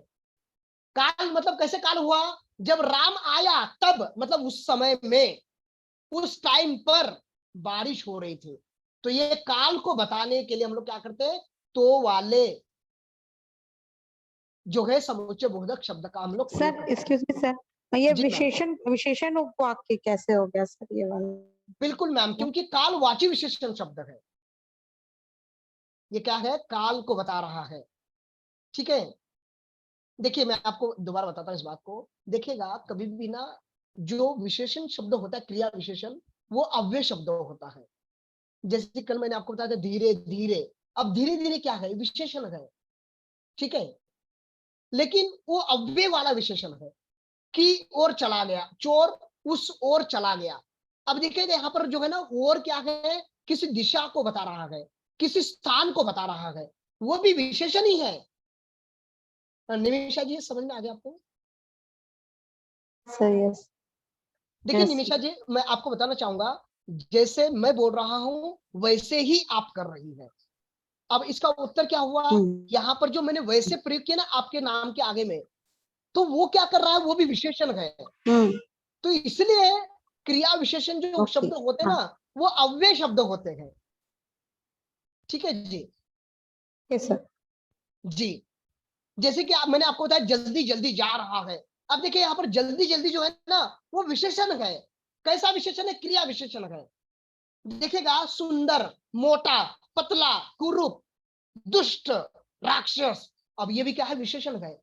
काल मतलब कैसे काल हुआ? जब राम आया तब, मतलब उस समय में, उस टाइम पर बारिश हो रही थी। तो ये काल को बताने के लिए हम लोग क्या करते हैं? तो वाले जो है समुच्चय बोधक शब्द का हम लोग सर, एक्सक्यूज मी सर, ये जी मैम। विशेषण उपवाक्य कैसे हो गया सर ये वाला? बिल्कुल मैम, क्योंकि कालवाची विशेषण शब्द है। ये क्या है? काल को बता रहा है, ठीक है। देखिए, मैं आपको दोबारा बताता हूं इस बात को। देखिएगा, कभी भी ना जो विशेषण शब्द होता है, क्रिया विशेषण, वो अव्यय शब्द होता है। जैसे कल मैंने आपको बताया था धीरे धीरे। अब धीरे धीरे क्या है? विशेषण है, ठीक है। लेकिन वो अव्यय वाला विशेषण है कि ओर चला गया, चोर उस ओर चला गया। अब देखिए, यहाँ पर जो है ना, ओर क्या है? किसी दिशा को बता रहा है, किसी स्थान को बता रहा है, वो भी विशेषण ही है। निमिषा जी, समझ में आ गया आपको? Sir yes. देखिए निमिषा जी, मैं आपको बताना चाहूंगा, जैसे मैं बोल रहा हूं वैसे ही आप कर रही है। अब इसका उत्तर क्या हुआ? यहाँ पर जो मैंने वैसे प्रयोग किया ना आपके नाम के आगे में, तो वो क्या कर रहा है? वो भी विशेषण है। तो इसलिए क्रिया विशेषण जो शब्द होते हैं ना, वो अव्यय शब्द होते हैं, ठीक है जी। Yes sir. जी, जैसे कि मैंने आपको बताया जल्दी जल्दी जा रहा है। अब देखिए, यहाँ पर जल्दी जल्दी जो है ना, वो विशेषण है। कैसा विशेषण है? क्रिया विशेषण है। देखिएगा, सुंदर, मोटा, पतला, कुरूप, दुष्ट, राक्षस। अब ये भी क्या है? विशेषण है।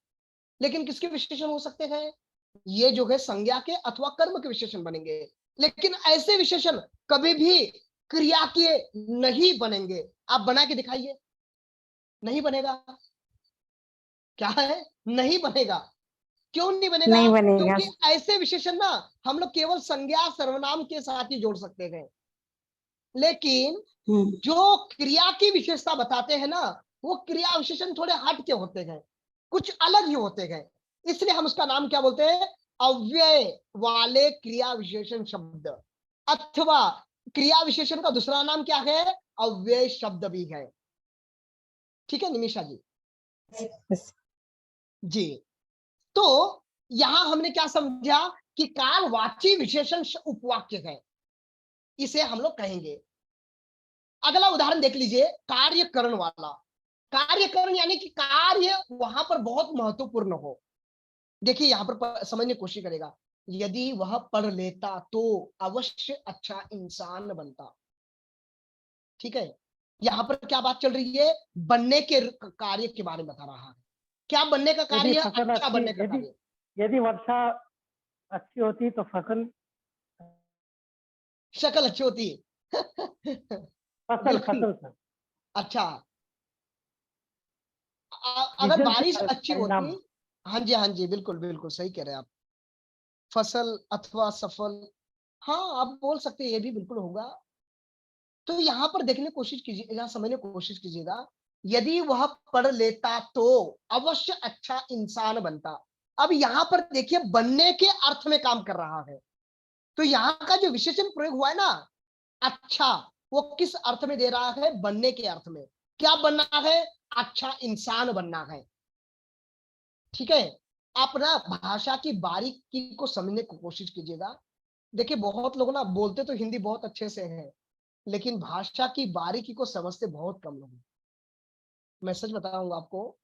लेकिन किसके विशेषण हो सकते हैं? ये जो है संज्ञा के अथवा कर्म के विशेषण बनेंगे। लेकिन ऐसे विशेषण कभी भी क्रिया के नहीं बनेंगे। आप बना के दिखाइए, नहीं बनेगा। क्या है, नहीं बनेगा। क्यों नहीं बनेगा? नहीं बनेगा। क्योंकि ऐसे विशेषण ना हम लोग केवल संज्ञा सर्वनाम के साथ ही जोड़ सकते हैं, लेकिन जो क्रिया की विशेषता बताते हैं ना, वो क्रिया विशेषण थोड़े हट के होते हैं, कुछ अलग ही होते हैं। इसलिए हम उसका नाम क्या बोलते हैं? अव्यय वाले क्रिया विशेषण शब्द, अथवा क्रिया विशेषण का दूसरा नाम क्या है? अव्यय शब्द भी है। ठीक है निमिषा जी? जी, तो यहां हमने क्या समझा कि कालवाची विशेषण उपवाक्य है, इसे हम लोग कहेंगे। अगला उदाहरण देख लीजिए, कार्यकरण वाला। कार्यकरण यानी कि कार्य वहां पर बहुत महत्वपूर्ण हो। देखिए यहां पर समझने की कोशिश करेगा, यदि वह पढ़ लेता तो अवश्य अच्छा इंसान बनता। ठीक है, यहां पर क्या बात चल रही है? बनने के कार्य के बारे में बता रहा है। क्या बनने का कार्य? अच्छा बनने का कार्य। यदि वर्षा अच्छी होती तो फसल शक्ल अच्छी होती फसल अच्छा, अगर बारिश अच्छी होती, हाँ जी हाँ जी, बिल्कुल बिल्कुल सही कह रहे हैं आप, फसल अथवा सफल, हाँ आप बोल सकते हैं, ये भी बिल्कुल होगा। तो यहाँ पर देखने की कोशिश कीजिए, यहाँ समझने की कोशिश कीजिएगा, यदि वह पढ़ लेता तो अवश्य अच्छा इंसान बनता। अब यहाँ पर देखिए बनने के अर्थ में काम कर रहा है, तो यहाँ का जो विशेषण प्रयोग हुआ है ना, अच्छा, वो किस अर्थ में दे रहा है? बनने के अर्थ में। क्या बनना है? अच्छा इंसान बनना है। ठीक है, आप ना भाषा की बारीकी को समझने की कोशिश कीजिएगा। देखिए बहुत लोग ना बोलते तो हिंदी बहुत अच्छे से हैं, लेकिन भाषा की बारीकी को समझते बहुत कम लोग हैं। मैं सच बताऊंगा आपको,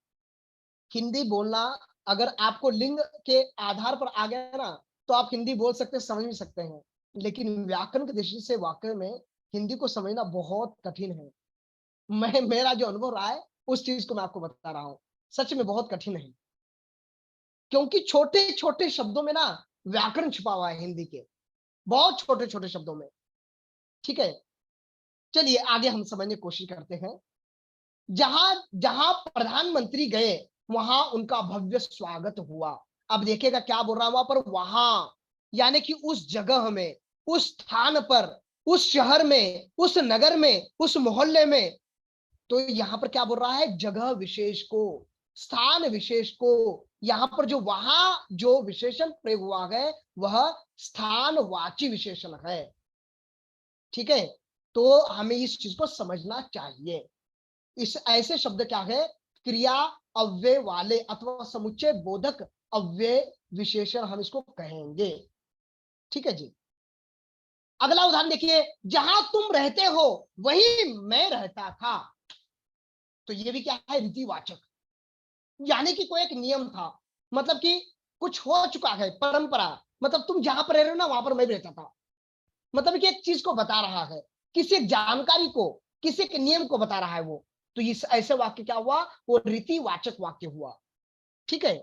हिंदी बोलना अगर आपको लिंग के आधार पर आ गया ना, तो आप हिंदी बोल सकते, समझ भी सकते हैं, लेकिन व्याकरण की दृष्टि से वाकई में हिंदी को समझना बहुत कठिन है। मेरा जो अनुभव रहा है उस चीज को मैं आपको बता रहा हूँ, सच में बहुत कठिन है, क्योंकि छोटे छोटे शब्दों में ना व्याकरण छुपा हुआ है हिंदी के, बहुत छोटे छोटे शब्दों में। ठीक है, चलिए आगे हम समझने की कोशिश करते हैं। जहां जहां प्रधानमंत्री गए वहां उनका भव्य स्वागत हुआ। अब देखिएगा क्या बोल रहा है वहां पर, वहां यानी कि उस जगह में, उस स्थान पर, उस शहर में, उस नगर में, उस मोहल्ले में। तो यहां पर क्या बोल रहा है? जगह विशेष को, स्थान विशेष को। यहां पर जो वहां जो विशेषण प्रयोग हुआ है वह स्थानवाची विशेषण है। ठीक है, तो हमें इस चीज को समझना चाहिए। इस ऐसे शब्द क्या है? क्रिया अव्यय वाले अथवा समुच्चय बोधक अव्यय विशेषण हम इसको कहेंगे। ठीक है जी, अगला उदाहरण देखिए, जहां तुम रहते हो वहीं मैं रहता था। तो ये भी क्या है? रीतिवाचक, यानी कि कोई एक नियम था, मतलब कि कुछ हो चुका है, परंपरा, मतलब तुम जहां पर रह रहे हो ना वहां पर मैं भी रहता था, मतलब कि एक चीज को बता रहा है, किसी एक जानकारी को, किसी एक नियम को बता रहा है वो। तो इस ऐसे वाक्य क्या हुआ? वो रीतिवाचक वाक्य हुआ। ठीक है,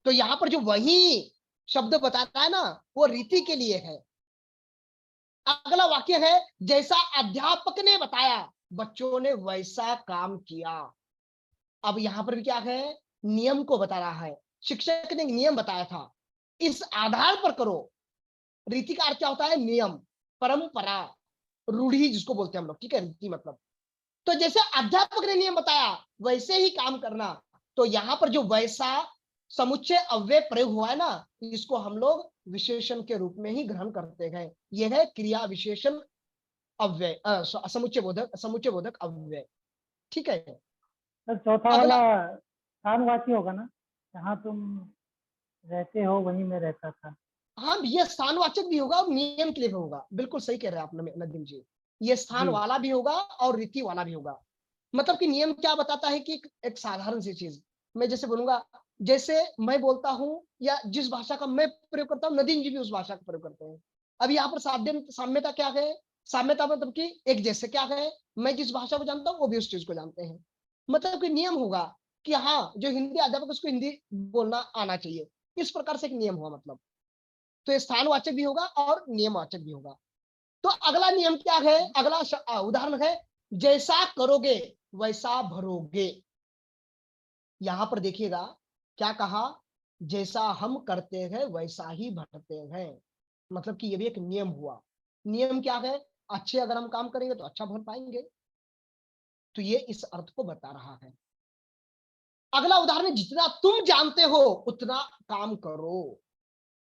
तो यहां पर जो वही शब्द बताता है ना, वो रीति के लिए है। अगला वाक्य है, जैसा अध्यापक ने बताया बच्चों ने वैसा काम किया। अब यहां पर भी क्या है? नियम को बता रहा है, शिक्षक ने नियम बताया था, इस आधार पर करो। रीति का अर्थ क्या होता है? नियम, परंपरा, रूढ़ी जिसको बोलते हैं हम लोग। ठीक है, रीति मतलब, तो जैसे अध्यापक ने नियम बताया वैसे ही काम करना। तो यहां पर जो वैसा समुच्चय अव्यय प्रयोग हुआ है ना, इसको हम लोग विशेषण के रूप में ही ग्रहण करते हैं। यह है क्रिया विशेषण अव्यय, समुच्चय बोधक अव्यय। ठीक है, सर चौथा वाला स्थानवाची होगा ना, जहाँ तुम रहते हो वहीं मैं रहता था। हाँ, ये स्थानवाचक भी होगा और नियम के लिए भी होगा, बिल्कुल सही कह रहे हैं आप नदीम जी। ये स्थान वाला भी होगा और रीति वाला भी होगा। मतलब कि नियम क्या बताता है कि एक साधारण सी चीज, मैं जैसे बोलूंगा, जैसे मैं बोलता हूँ या जिस भाषा का मैं प्रयोग करता हूँ, नदीम जी भी उस भाषा का प्रयोग करते हैं। अब यहाँ पर साम्यता क्या है? साम्यता मतलब कि एक जैसे क्या है, मैं जिस भाषा को जानता हूँ वो भी उस चीज को जानते हैं। मतलब कि नियम होगा कि हाँ, जो हिंदी अध्यापक उसको हिंदी बोलना आना चाहिए, इस प्रकार से एक नियम हुआ। मतलब तो स्थानवाचक भी होगा और नियमवाचक भी होगा। तो अगला नियम क्या है? अगला उदाहरण है, जैसा करोगे वैसा भरोगे। यहाँ पर देखिएगा क्या कहा, जैसा हम करते हैं वैसा ही बढ़ते हैं। मतलब कि ये भी एक नियम हुआ। नियम क्या है, अच्छे अगर हम काम करेंगे तो अच्छा फल पाएंगे। तो ये इस अर्थ को बता रहा है। अगला उदाहरण है, जितना तुम जानते हो उतना काम करो।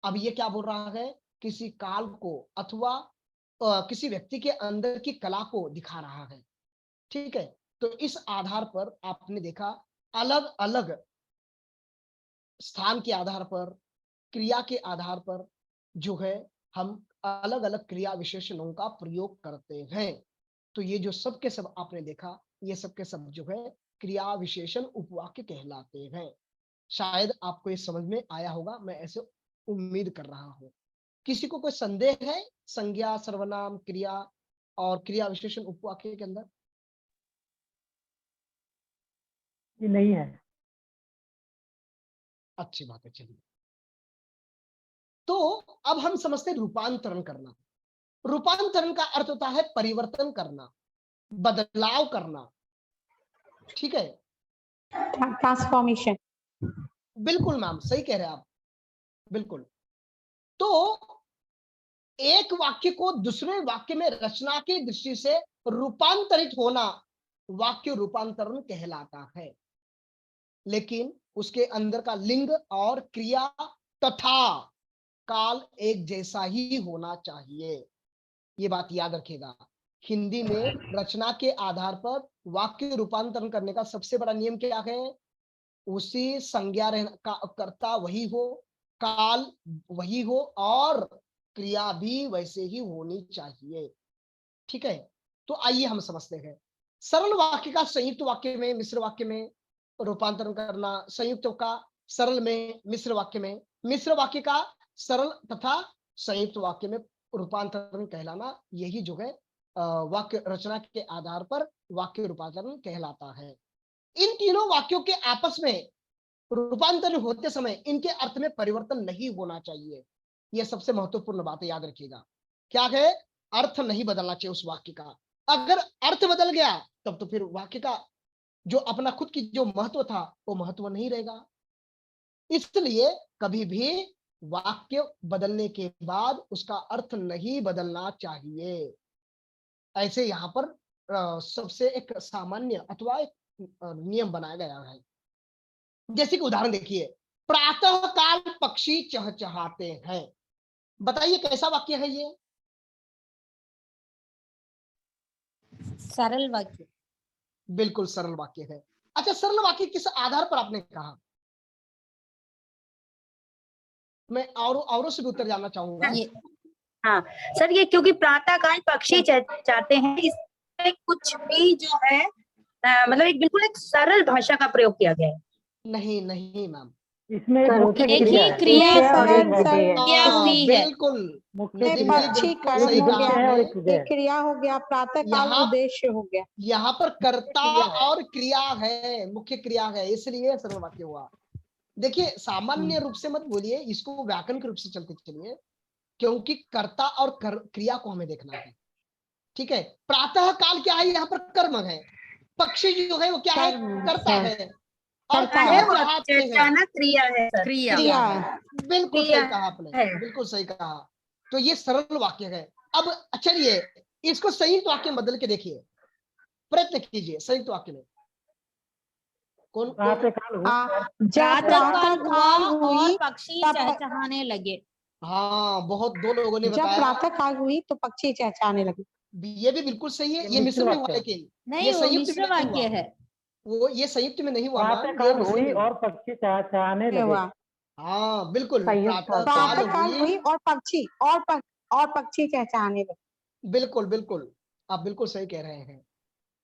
अब ये क्या बोल रहा है, किसी काल को अथवा किसी व्यक्ति के अंदर की कला को दिखा रहा है। ठीक है, तो इस आधार पर आपने देखा अलग अलग स्थान के आधार पर, क्रिया के आधार पर जो है हम अलग अलग क्रिया विशेषणों का प्रयोग करते हैं। तो ये जो सब के सब आपने देखा, ये सब के सब जो है क्रिया विशेषण उपवाक्य कहलाते हैं। शायद आपको ये समझ में आया होगा, मैं ऐसे उम्मीद कर रहा हूं। किसी को कोई संदेह है संज्ञा, सर्वनाम, क्रिया और क्रिया विशेषण उपवाक्य के अंदर? ये नहीं है। अच्छी बात है, चलिए। तो अब हम समझते हैं रूपांतरण करना। रूपांतरण का अर्थ होता है परिवर्तन करना, बदलाव करना। ठीक है, ट्रांसफॉर्मेशन। बिल्कुल मैम, सही कह रहे हैं आप, बिल्कुल। तो एक वाक्य को दूसरे वाक्य में रचना की दृष्टि से रूपांतरित होना वाक्य रूपांतरण कहलाता है। लेकिन उसके अंदर का लिंग और क्रिया तथा काल एक जैसा ही होना चाहिए। ये बात याद रखिएगा। हिंदी में रचना के आधार पर वाक्य रूपांतरण करने का सबसे बड़ा नियम क्या है, उसी संज्ञा का कर्ता वही हो, काल वही हो और क्रिया भी वैसे ही होनी चाहिए। ठीक है, तो आइए हम समझते हैं। सरल वाक्य का संयुक्त वाक्य में, मिश्र वाक्य में रूपांतरण करना, संयुक्त का सरल में, मिश्र वाक्य में, मिश्र वाक्य का सरल तथा संयुक्त वाक्य में रूपांतरण कहलाना, यही जो है वाक्य रचना के आधार पर वाक्य रूपांतरण कहलाता है। इन तीनों वाक्यों के आपस में रूपांतरण होते समय इनके अर्थ में परिवर्तन नहीं होना चाहिए। यह सबसे महत्वपूर्ण बात है, याद रखिएगा। क्या है, अर्थ नहीं बदलना चाहिए उस वाक्य का। अगर अर्थ बदल गया तब तो फिर वाक्य का जो अपना खुद की जो महत्व था वो महत्व नहीं रहेगा। इसलिए कभी भी वाक्य बदलने के बाद उसका अर्थ नहीं बदलना चाहिए। ऐसे यहाँ पर सबसे एक सामान्य अथवा एक नियम बनाया गया है। जैसे कि उदाहरण देखिए, प्रातः काल पक्षी चहचहाते हैं। बताइए कैसा वाक्य है ये? सरल वाक्य। बिल्कुल सरल वाक्य है। अच्छा, सरल वाक्य किस आधार पर आपने कहा? मैं औरों से भी उत्तर जानना चाहूंगा। हाँ सर, ये क्योंकि प्रातःकाल पक्षी चहचहाते हैं, इसमें कुछ भी जो है मतलब एक बिल्कुल एक सरल भाषा का प्रयोग किया गया है। नहीं नहीं मैम, इसमें एक मुख्य एक क्रिया ही है। क्रिया और एक विधेय है। हुई है। बिल्कुल मुख्य निधि क्रिया मेरी पक्षी बिल्कुल कारण सही हो कहा गया, और आपने। एक विधेय एक क्रिया हो गया, प्रातः काल यहाँ उद्देश्य हो गया। यहाँ पर कर्ता क्रिया है। और क्रिया है, मुख्य क्रिया है, इसलिए सरल वाक्य हुआ। देखिए, सामान्य रूप से मत बोलिए, इसको व्याकरण के रूप से चलते चलिए, क्योंकि कर्ता और क्रिया को हमें देखना है। ठीक है, प्रातः काल क्या है, यहाँ पर कर्म है। पक्षी जो है वो क्या है, कर्ता है। और कर्ता है, चहचहाते हैं, चहचहाना क्रिया है सर। क्रिया है। बिल्कुल क्रिया सही कहा आपने, है। बिल्कुल सही कहा। तो ये सरल वाक्य है। अब चलिए इसको संयुक्त वाक्य में बदल के देखिए, प्रयत्न कीजिए संयुक्त वाक्य में। कौन प्रातः काल हुआ, जब प्रातःकाल हुआ प्रातः और हुई पक्षी तब चहचहाने लगे। हाँ, बहुत दो लोगों ने जब बताया। प्रातः काल हुई तो पक्षी चहचहाने लगे। ये भी बिल्कुल सही है। ये मिश्र मिश्र में हुआ, वाक्य है। लेकिन नहीं, ये वो संयुक्त मिश्र में नहीं वाक्य हुआ। है। वो ये संयुक्त में नहीं हुआ प्रातः मैम, ये काल मिश्र हुई में हुआ। और पक्षी चहचहाने लगे। हुआ हाँ बिल्कुल, संयुक्त प्रातः काल हुई हुई। और पक्षी चहचहाने लगे। बिल्कुल बिल्कुल, आप बिल्कुल सही कह रहे हैं।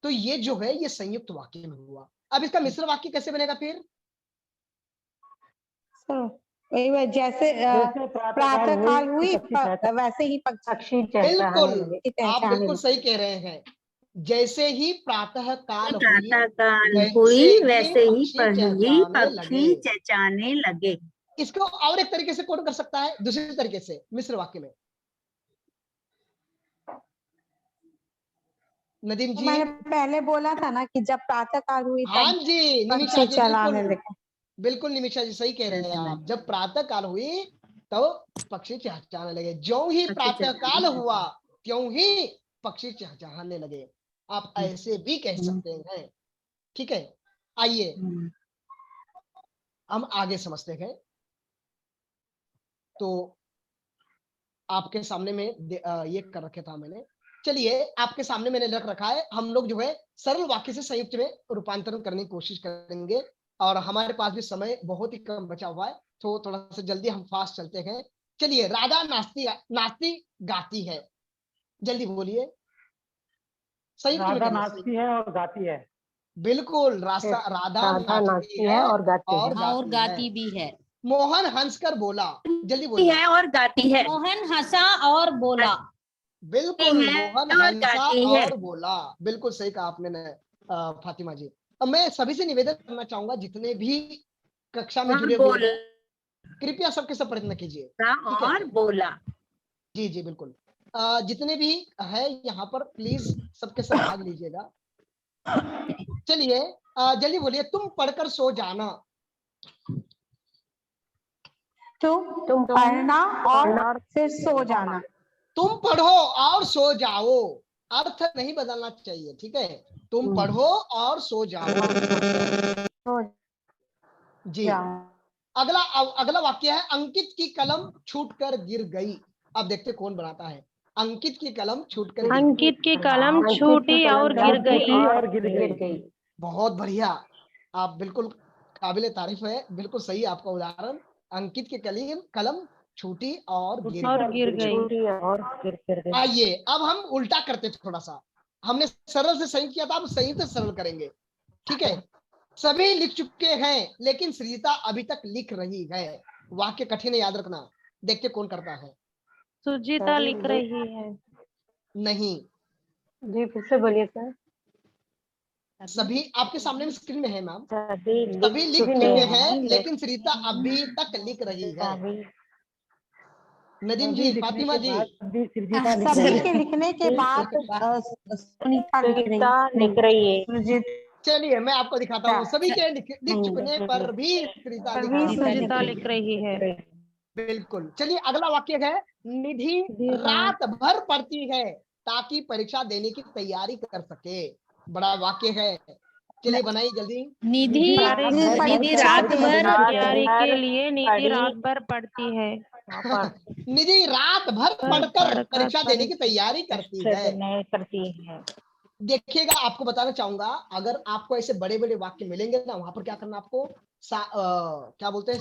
तो ये जो है ये संयुक्त वाक्य में हुआ। अब इसका मिश्र वाक्य कैसे बनेगा फिर? वही जैसे प्रातः काल हुई वैसे ही पक्षी बिल्कुल, चहचहाने आप लगे। बिल्कुल सही कह रहे हैं। जैसे ही प्रातः काल हुई प्रातःकाल वैसे हुई वैसे ही चहचहाने पक्षी लगे। चहचहाने लगे। इसको और एक तरीके से कोड कर सकता है, दूसरे तरीके से मिश्र वाक्य में। नदीम जी। मैंने पहले बोला था ना कि जब प्रातः काल हुई हाँ तब जी निमिषा पक्षी जी, चलाने बिल्कुल लगे। बिल्कुल निमिषा जी सही कह रहे हैं आप। जब प्रातः काल हुई तो पक्षी चहचहाने लगे, ज्यों ही प्रातः काल हुआ त्यों ही पक्षी चहचहाने लगे। आप ऐसे भी कह सकते हैं, ठीक है। आइए हम आगे समझते हैं। तो आपके सामने में ये कर रखा था मैंने। चलिए आपके सामने मैंने रख रखा है, हम लोग जो है सरल वाक्य से संयुक्त में रूपांतरण करने की कोशिश करेंगे। और हमारे पास भी समय बहुत ही कम बचा हुआ है, तो थोड़ा सा जल्दी हम फास्ट चलते हैं। चलिए, राधा नाचती नाचती गाती है, जल्दी बोलिए। संयुक्त में राधा करिए। नाचती है और गाती है। बिल्कुल, राधा नाचती है और गाती भी है। मोहन हंसकर बोला, जल्दी बोलिए। है और गाती है। मोहन हंसा और बोला। बिल्कुल, है मोहन और हंसा गाती है। और बोला, बिल्कुल सही कहा आपने फातिमा जी। अब मैं सभी से निवेदन करना चाहूंगा, जितने भी कक्षा में जुड़े हुए हैं, कृपया सबके सब प्रयत्न कीजिए, ठीक है। और बोला। जी जी बिल्कुल। जितने भी है यहाँ पर प्लीज सबके सब भाग लीजिएगा। चलिए जल्दी बोलिए, तुम पढ़कर सो जाना। तुम पढ़ना और फिर सो जाना। तुम पढ़ो और सो जाओ, अर्थ नहीं बदलना चाहिए, ठीक है। तुम पढ़ो और सो जाओ। जी। अगला वाक्य है, अंकित की कलम छूटकर गिर गई। अब देखते कौन बनाता है। अंकित की कलम छूटकर अंकित की कलम छूटी और गिर गई। बहुत बढ़िया, आप बिल्कुल काबिले तारीफ है, बिल्कुल सही आपका उदाहरण। अंकित की कलम छूटी और गिर गई। आइए अब हम उल्टा करते थोड़ा सा। हमने सरल से संयुक्त किया था, अब संयुक्त से सरल करेंगे, ठीक है। सभी लिख चुके हैं लेकिन सृजिता अभी तक लिख रही है। वाक्य कठिन है, याद रखना। देखते कौन करता है। सुजीता लिख रही है। नहीं, जी फिर से बोलिए सर। सभी आपके सामने में स्क्रीन में है मैम। सभी सभी लिख चुके हैं लेकिन सरिता अभी तक लिख रही है। नदीम जी, फातिमा जी, सभी के लिखने के बाद सुनीता लिख रही है। चलिए मैं आपको दिखाता हूँ। सभी के लिख चुकने पर भी सुजीता लिख रही है। बिल्कुल। चलिए अगला वाक्य है, निधि रात भर पढ़ती है ताकि परीक्षा देने की तैयारी कर सके। बड़ा वाक्य है, चलिए बनाइए जल्दी। निधि रात भर तैयारी के लिए निधि रात भर पढ़ती है। निधि रात भर पढ़कर परीक्षा देने की तैयारी करती है। देखिएगा, आपको बताना चाहूंगा, अगर आपको ऐसे बड़े बड़े वाक्य मिलेंगे ना, वहां पर क्या करना आपको, क्या बोलते हैं,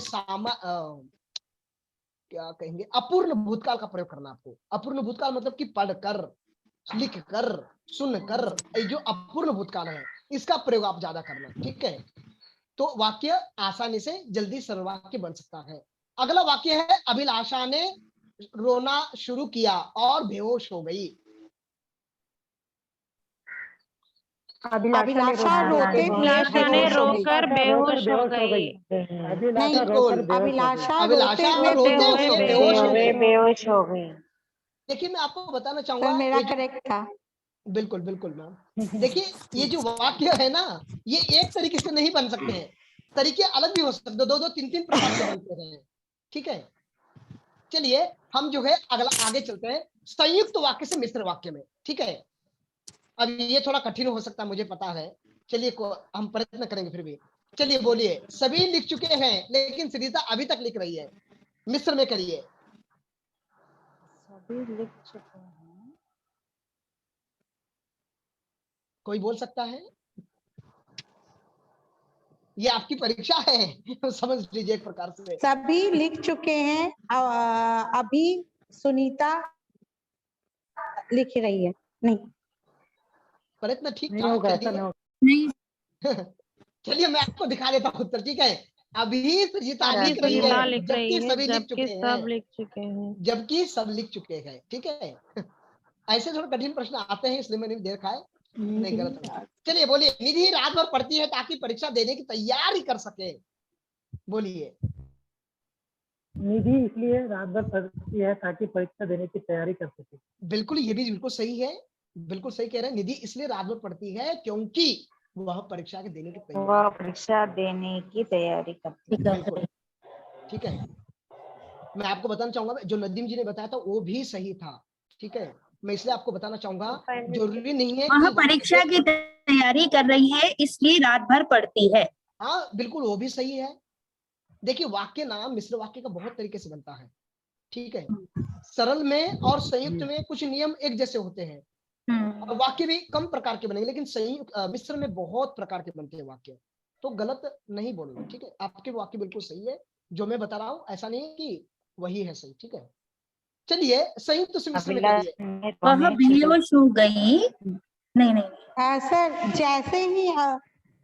क्या कहेंगे, अपूर्ण भूतकाल का प्रयोग करना आपको। अपूर्ण भूतकाल मतलब कि पढ़कर, लिखकर, सुनकर, ये जो अपूर्ण भूतकाल है इसका प्रयोग आप ज्यादा करना, ठीक है। तो वाक्य आसानी से जल्दी सरल वाक्य बन सकता है। अगला वाक्य है, अभिलाषा ने रोना शुरू किया और बेहोश हो गई। अभिलाषा रोते हुए रोकर बेहोश हो गई। अभिलाषा रोते हुए बेहोश हो गई। देखिए मैं आपको बताना चाहूंगा, मेरा करेक्ट था। बिल्कुल बिल्कुल मैम। देखिए ये जो वाक्य है ना, ये एक तरीके से नहीं बन सकते हैं, तरीके अलग भी हो सकते हैं, दो तीन प्रकार से बनते हैं, ठीक है। चलिए हम जो है अगला आगे चलते हैं, संयुक्त वाक्य से मिश्र वाक्य में, ठीक है। अब ये थोड़ा कठिन हो सकता है, मुझे पता है। चलिए हम प्रयत्न करेंगे फिर भी। चलिए बोलिए, सभी लिख चुके हैं लेकिन सरिता अभी तक लिख रही है। मिश्र में करिए। सभी लिख चुके हैं। कोई बोल सकता है? ये आपकी परीक्षा है, समझ लीजिए एक प्रकार से। सभी लिख चुके हैं, अभी सुनीता लिख रही है। नहीं, प्रयत्न ठीक नहीं होगा, ऐसा नहीं। चलिए मैं आपको दिखा देता हूँ उत्तर, ठीक है। अभी सुजीता लिख रही है जबकि सभी लिख चुके हैं, जबकि सब लिख चुके हैं, ठीक है। ऐसे थोड़े कठिन प्रश्न आते हैं, इसलिए मैंने देखा है, नहीं गलत है। चलिए बोलिए, निधि रात भर पढ़ती है ताकि परीक्षा देने की तैयारी कर सके। बोलिए। निधि इसलिए रात भर पढ़ती है ताकि परीक्षा देने की तैयारी कर सके। बिल्कुल, ये भी बिल्कुल सही है। बिल्कुल सही कह रहे हैं। निधि इसलिए रात भर पढ़ती है क्योंकि वह परीक्षा के देने की तैयारी वह परीक्षा देने की तैयारी करती है। बिल्कुल ठीक है। मैं आपको बताना चाहूंगा, जो नदीम जी ने बताया था वो भी सही था। ठीक है, मैं इसलिए आपको बताना चाहूंगा, जरूरी नहीं है वह कि परीक्षा की तैयारी कर रही है इसलिए रात भर पढ़ती है। हाँ बिल्कुल वो भी सही है। देखिए वाक्य ना मिश्र वाक्य का बहुत तरीके से बनता है। ठीक है, सरल में और संयुक्त में कुछ नियम एक जैसे होते हैं, और वाक्य भी कम प्रकार के बनेंगे, लेकिन संयुक्त मिश्र में बहुत प्रकार के बनते हैं वाक्य। तो गलत नहीं बोलना। ठीक है, आपके वाक्य बिल्कुल सही है, जो मैं बता रहा हूँ ऐसा नहीं है कि वही है सही। ठीक है, चलिए संयुक्त से मिश्र में करिए। वह बेहोश हो गई। नहीं सर जैसे ही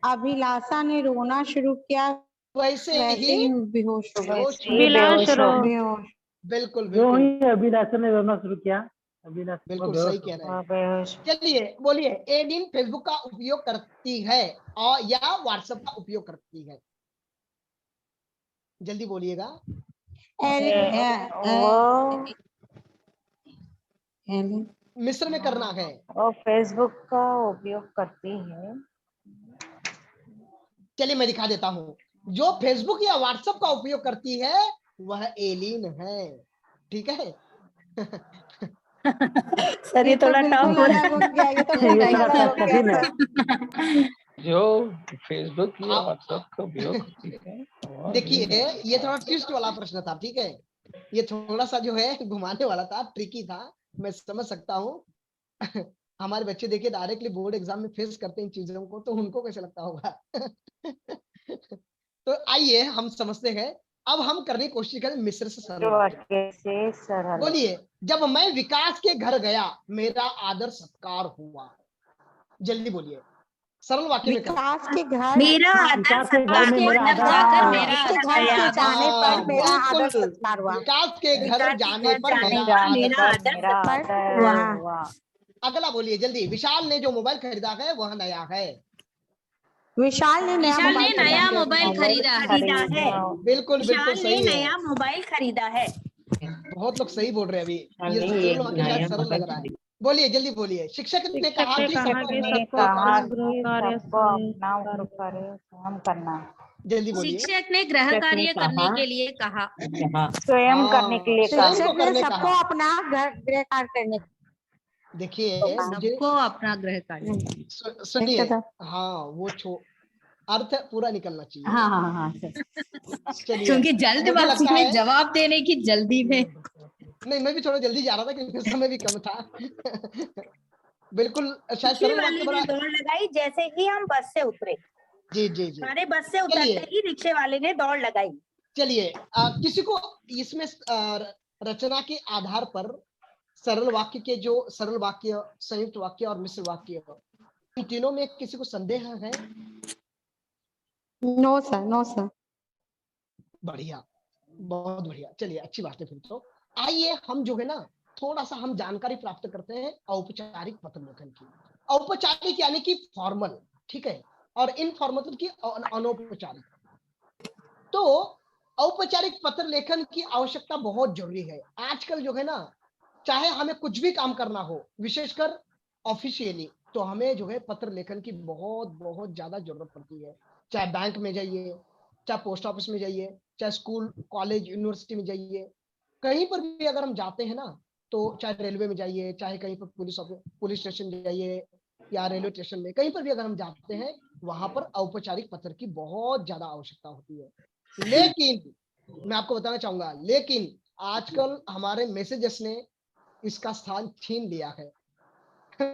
अभिलाषा ने रोना शुरू किया वैसे वैसे ही बेहोश हो गए। बिल्कुल जो बिल्कुल ही अभिलाषा ने रोना शुरू किया, अभिलाषा बिल्कुल सही कह रहे हैं। चलिए बोलिए, एडिन फेसबुक का उपयोग करती है और या व्हाट्सएप का उपयोग करती है? जल्दी बोलिएगा। मिस्र में करना है। और फेसबुक का उपयोग करती है। चलिए मैं दिखा देता हूँ, जो फेसबुक या व्हाट्सएप का उपयोग करती है वह एलिन है। ठीक है सर ये थोड़ा टफ हो रहा है। जो फेसबुक या व्हाट्सएप का उपयोग करती है। देखिए ये थोड़ा ट्विस्ट वाला प्रश्न था। ठीक है, ये थोड़ा सा जो है घुमाने वाला था, ट्रिकी था, मैं समझ सकता हूँ हमारे बच्चे देखिए डायरेक्टली बोर्ड एग्जाम में फेस करते हैं इन चीजों को, तो उनको कैसे लगता होगा तो आइए हम समझते हैं। अब हम करने की कोशिश करें मिस्र से सरल। बोलिए, जब मैं विकास के घर गया मेरा आदर सत्कार हुआ। जल्दी बोलिए, सरल वाक्य में विकास के घर मेरा आदर सत्कार जाने पर मेरा आदर सत्कार हुआ। विकास के घर जाने पर मेरा आदर सत्कार हुआ। अगला बोलिए जल्दी, विशाल ने जो मोबाइल खरीदा है वह नया है। विशाल ने नया मोबाइल खरीदा है। बिल्कुल बिल्कुल सही है, नया मोबाइल खरीदा है। बहुत लोग सही बोल रहे हैं अभी। ये सरल वाक्य शायद सरल लग रहा है। बोलिए जल्दी बोलिए। शिक्षक ने कहा कि सबको करना। जल्दी बोलिए। शिक्षक ने गृह कार्य करने के लिए कहा। स्वयं करने के लिए कहा। शिक्षक ने सबको अपना गृह कार्य करने। देखिए सबको अपना गृह कार्य। सुनिए, हाँ वो अर्थ पूरा निकलना चाहिए। हाँ चलिए, क्योंकि जल्दबाजी में जवाब देने की जल्दी में। नहीं मैं भी थोड़ा जल्दी जा रहा था क्योंकि समय भी कम था बिल्कुल शायद सरल वाक्य बड़ा दौड़ लगाई जैसे ही हम बस से उतरे। जी जी जी, हमारे बस से उतरते ही रिक्शे वाले ने दौड़ लगाई। चलिए किसी को इसमें रचना के आधार पर सरल वाक्य के जो सरल वाक्य, संयुक्त वाक्य और मिश्र वाक्य, इन तीनों में किसी को संदेह है? No sir. बढ़िया, बहुत बढ़िया। चलिए अच्छी बात है। फिर तो आइए हम जो है ना थोड़ा सा हम जानकारी प्राप्त करते हैं औपचारिक पत्र लेखन की। औपचारिक यानी कि फॉर्मल, ठीक है, और इनफॉर्मल मतलब कि अनौपचारिक। तो औपचारिक पत्र लेखन की आवश्यकता बहुत जरूरी है। आजकल जो है ना, चाहे हमें कुछ भी काम करना हो, विशेषकर ऑफिशियली, तो हमें जो है पत्र लेखन की बहुत बहुत ज्यादा जरूरत पड़ती है। चाहे बैंक में जाइए, चाहे पोस्ट ऑफिस में जाइए, चाहे स्कूल कॉलेज यूनिवर्सिटी में जाइए, कहीं पर भी अगर हम जाते हैं ना, तो चाहे रेलवे में जाइए, चाहे कहीं पर पुलिस स्टेशन जाइए या रेलवे स्टेशन में, कहीं पर भी अगर हम जाते हैं, वहां पर औपचारिक पत्र की बहुत ज्यादा आवश्यकता होती है। लेकिन मैं आपको बताना चाहूंगा, लेकिन आजकल हमारे मैसेजेस ने इसका स्थान छीन लिया है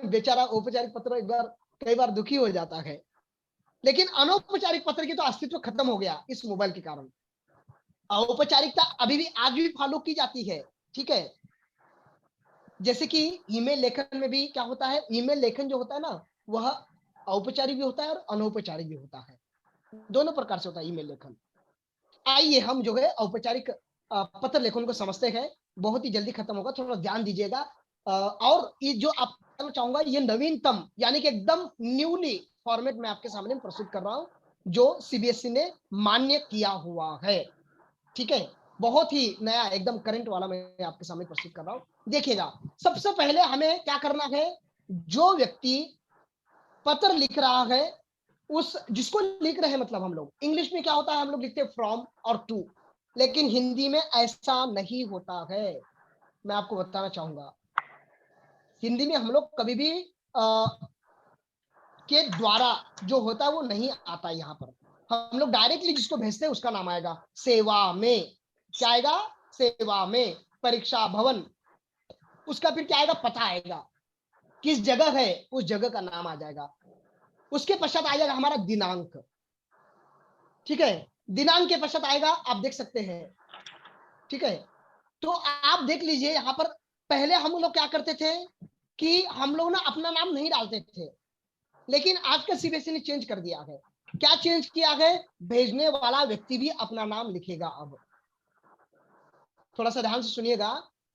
बेचारा औपचारिक पत्र एक बार कई बार दुखी हो जाता है, लेकिन अनौपचारिक पत्र की तो अस्तित्व खत्म हो गया इस मोबाइल के कारण। औपचारिकता अभी भी आज भी फॉलो की जाती है। ठीक है, जैसे कि ईमेल लेखन में भी क्या होता है, ईमेल लेखन जो होता है ना, वह औपचारिक भी होता है और अनौपचारिक भी होता है, दोनों प्रकार से होता है ईमेल लेखन। आइए हम जो है औपचारिक पत्र लेखन को समझते हैं। बहुत ही जल्दी खत्म होगा, थोड़ा ध्यान दीजिएगा। और ये जो आप चाहूंगा, ये नवीनतम यानी कि एकदम न्यूली फॉर्मेट में आपके सामने प्रस्तुत कर रहा हूं, जो सीबीएसई ने मान्य किया हुआ है। ठीक है, बहुत ही नया एकदम करंट वाला मैं आपके सामने प्रस्तुत कर रहा हूं। देखिएगा, सबसे पहले हमें क्या करना है, जो व्यक्ति पत्र लिख रहा है, उस जिसको लिख रहे हैं, मतलब हम लोग इंग्लिश में क्या होता है, हम लोग लिखते हैं फ्रॉम और टू, लेकिन हिंदी में ऐसा नहीं होता है। मैं आपको बताना चाहूंगा, हिंदी में हम लोग कभी भी के द्वारा जो होता है वो नहीं आता। यहाँ पर हम लोग डायरेक्टली जिसको भेजते हैं उसका नाम आएगा। सेवा में क्या आएगा, सेवा में। परीक्षा भवन, उसका फिर क्या आएगा, पता आएगा, किस जगह है उस जगह का नाम आ जाएगा। उसके पश्चात आ जाएगा हमारा दिनांक, ठीक है, दिनांक के पश्चात आएगा, आप देख सकते हैं, ठीक है। तो आप देख लीजिए यहाँ पर, पहले हम लोग क्या करते थे कि हम लोग ना अपना नाम नहीं डालते थे, लेकिन आजकल सीबीएसई ने चेंज कर दिया है। क्या चेंज किया है, भेजने वाला व्यक्ति भी अपना नाम लिखेगा। अब थोड़ा सा ध्यान से सुनिएगा,